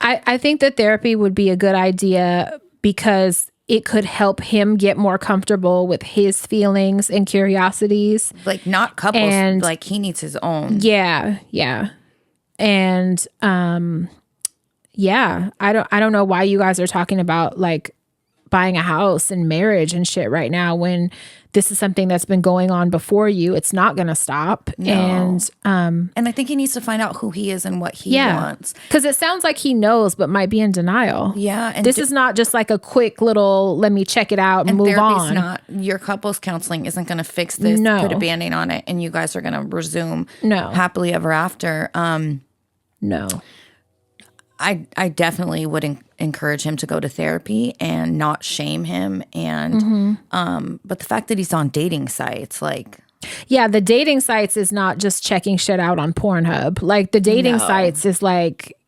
I think that therapy would be a good idea because it could help him get more comfortable with his feelings and curiosities. Like not couples, and like he needs his own. Yeah. And I don't know why you guys are talking about like buying a house and marriage and shit right now when this is something that's been going on before you. It's not going to stop. No. And I think he needs to find out who he is and what he wants. Because it sounds like he knows, but might be in denial. Yeah. And this is not just like a quick little, let me check it out and move on. Your couples counseling isn't going to fix this, put a Band-Aid on it, and you guys are going to resume happily ever after. No. I definitely would encourage him to go to therapy and not shame him. And but the fact that he's on dating sites, like, yeah, the dating sites is not just checking shit out on Pornhub. Like the dating sites is like,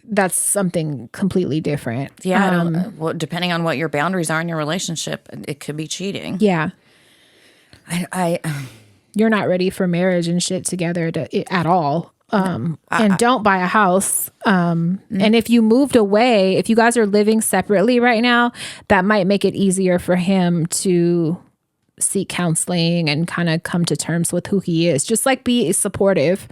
that's something completely different. Yeah, well, depending on what your boundaries are in your relationship, it could be cheating. Yeah, I you're not ready for marriage and shit together at all. And don't buy a house. And if you moved away, if you guys are living separately right now, that might make it easier for him to seek counseling and kind of come to terms with who he is. Just like be supportive.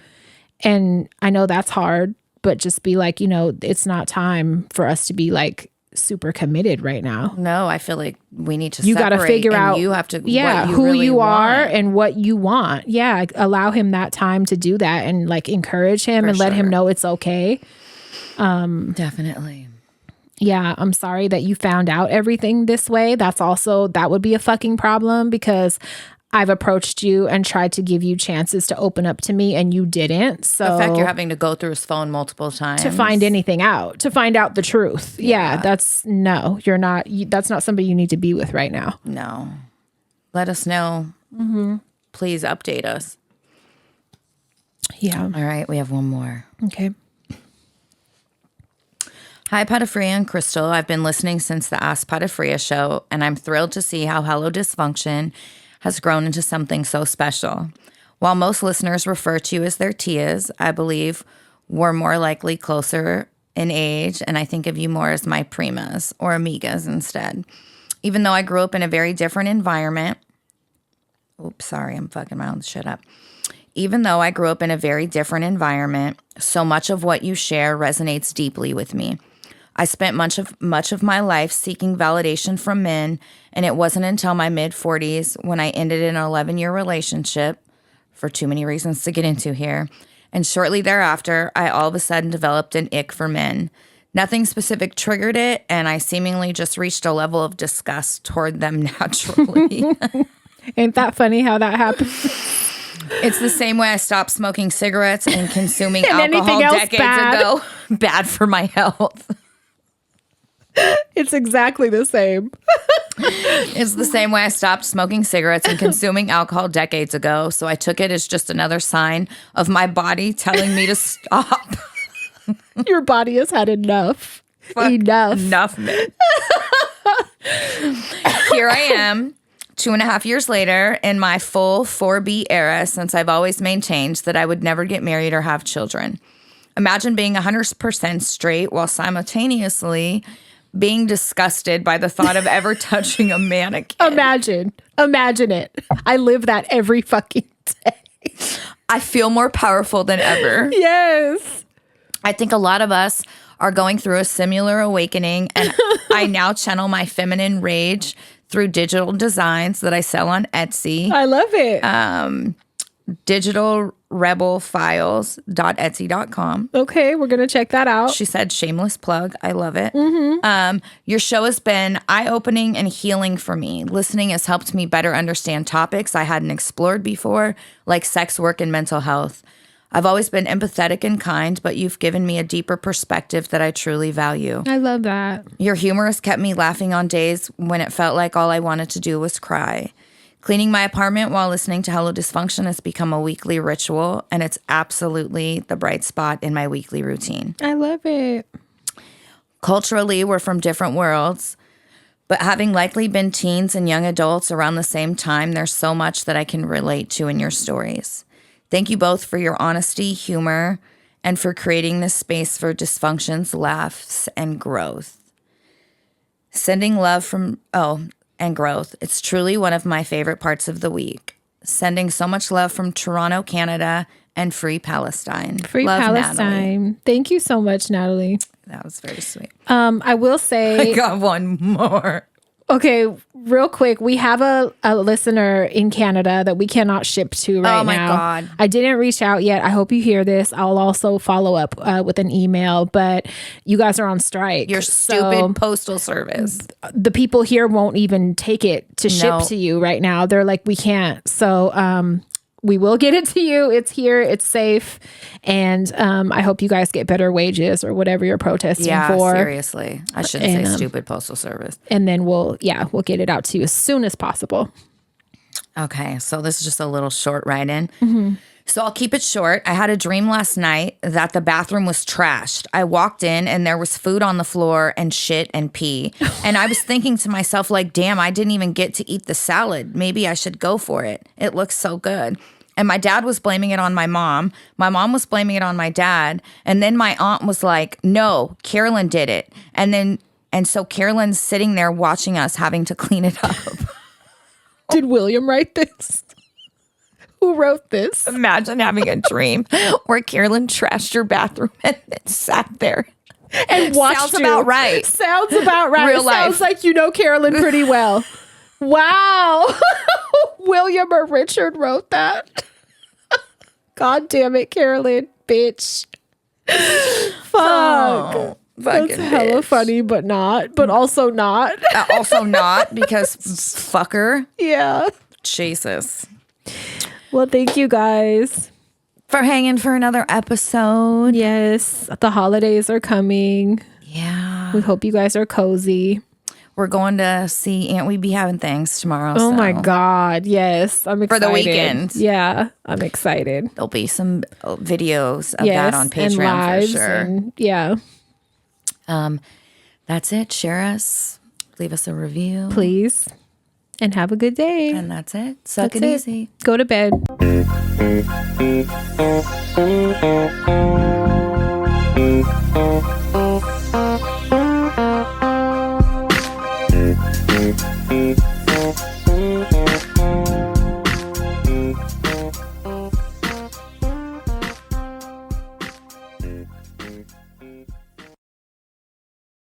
And I know that's hard, but just be like, it's not time for us to be like super committed right now. No, I feel like we need to you got to figure out you have to who really you are want. And what you want. Yeah, allow him that time to do that and like encourage him and let him know it's okay. Definitely. Yeah, I'm sorry that you found out everything this way. That would be a fucking problem because I've approached you and tried to give you chances to open up to me and you didn't. So the fact you're having to go through his phone multiple times to find anything out, to find out the truth. Yeah, you're not, that's not somebody you need to be with right now. No. Let us know. Please update us. Yeah. All right, we have one more. Okay. Hi, Patafria and Crystal. I've been listening since the Ask Patafria show, and I'm thrilled to see how Hello Dysfunction has grown into something so special. While most listeners refer to you as their tias, I believe we're more likely closer in age, and I think of you more as my primas or amigas instead. Even though I grew up in a very different environment. Oops, sorry, I'm fucking my own shit up. Even though I grew up in a very different environment, so much of what you share resonates deeply with me. I spent much of my life seeking validation from men, and it wasn't until my mid-40s when I ended an 11-year relationship, for too many reasons to get into here, and shortly thereafter, I all of a sudden developed an ick for men. Nothing specific triggered it, and I seemingly just reached a level of disgust toward them naturally. Ain't that funny how that happens? It's the same way I stopped smoking cigarettes and consuming alcohol decades ago. Bad for my health. It's exactly the same. It's the same way I stopped smoking cigarettes and consuming alcohol decades ago. So I took it as just another sign of my body telling me to stop. Your body has had enough. Enough, man. Here I am, 2.5 years later, in my full 4B era, since I've always maintained that I would never get married or have children. Imagine being 100% straight while simultaneously being disgusted by the thought of ever touching a mannequin. Imagine it. I live that every fucking day. I feel more powerful than ever. Yes. I think a lot of us are going through a similar awakening, and I now channel my feminine rage through digital designs that I sell on Etsy. I love it. digitalrebelfiles.etsy.com. Okay, we're going to check that out. She said, shameless plug. I love it. Your show has been eye-opening and healing for me. Listening has helped me better understand topics I hadn't explored before, like sex work and mental health. I've always been empathetic and kind, but you've given me a deeper perspective that I truly value. I love that. Your humor has kept me laughing on days when it felt like all I wanted to do was cry. Cleaning my apartment while listening to Hello Dysfunction has become a weekly ritual, and it's absolutely the bright spot in my weekly routine. I love it. Culturally, we're from different worlds, but having likely been teens and young adults around the same time, there's so much that I can relate to in your stories. Thank you both for your honesty, humor, and for creating this space for dysfunctions, laughs, and growth. Sending love and growth. It's truly one of my favorite parts of the week. Sending so much love from Toronto, Canada, and Free Palestine. Free Love, Palestine. Natalie. Thank you so much, Natalie. That was very sweet. I will say, I got one more. okay, real quick, we have a listener in Canada that we cannot ship to right now. Oh my God. I didn't reach out yet. I hope you hear this. I'll also follow up with an email, but you guys are on strike. Your stupid postal service. The people here won't even take it to ship to you right now. They're like, we can't. So we will get it to you. It's here. It's safe. And I hope you guys get better wages or whatever you're protesting for. Seriously. I shouldn't say stupid postal service. And then we'll get it out to you as soon as possible. Okay. So this is just a little short write-in. So I'll keep it short. I had a dream last night that the bathroom was trashed. I walked in and there was food on the floor and shit and pee. And I was thinking to myself, like, damn, I didn't even get to eat the salad. Maybe I should go for it. It looks so good. And my dad was blaming it on my mom. My mom was blaming it on my dad. And then my aunt was like, no, Carolyn did it. And so Carolyn's sitting there watching us having to clean it up. Did William write this? Who wrote this? Imagine having a dream where Carolyn trashed your bathroom and then sat there. And watched Sounds you. about right. Sounds about right. Real life. Sounds like you know Carolyn pretty well. Wow. William or Richard wrote that. God damn it, Carolyn, bitch. Fuck. Oh, that's hella funny, but not. But also not. Also not, because fucker. Yeah. Jesus. Well, thank you guys for hanging for another episode. Yes. The holidays are coming. Yeah. We hope you guys are cozy. We're going to see Aunt We Be Having Things tomorrow. Oh my God. Yes. I'm excited. For the weekend. Yeah. I'm excited. There'll be some videos of that on Patreon for sure. And, yeah. That's it. Share us. Leave us a review. Please. And have a good day. And that's it. Suck it easy. Go to bed. Thank you.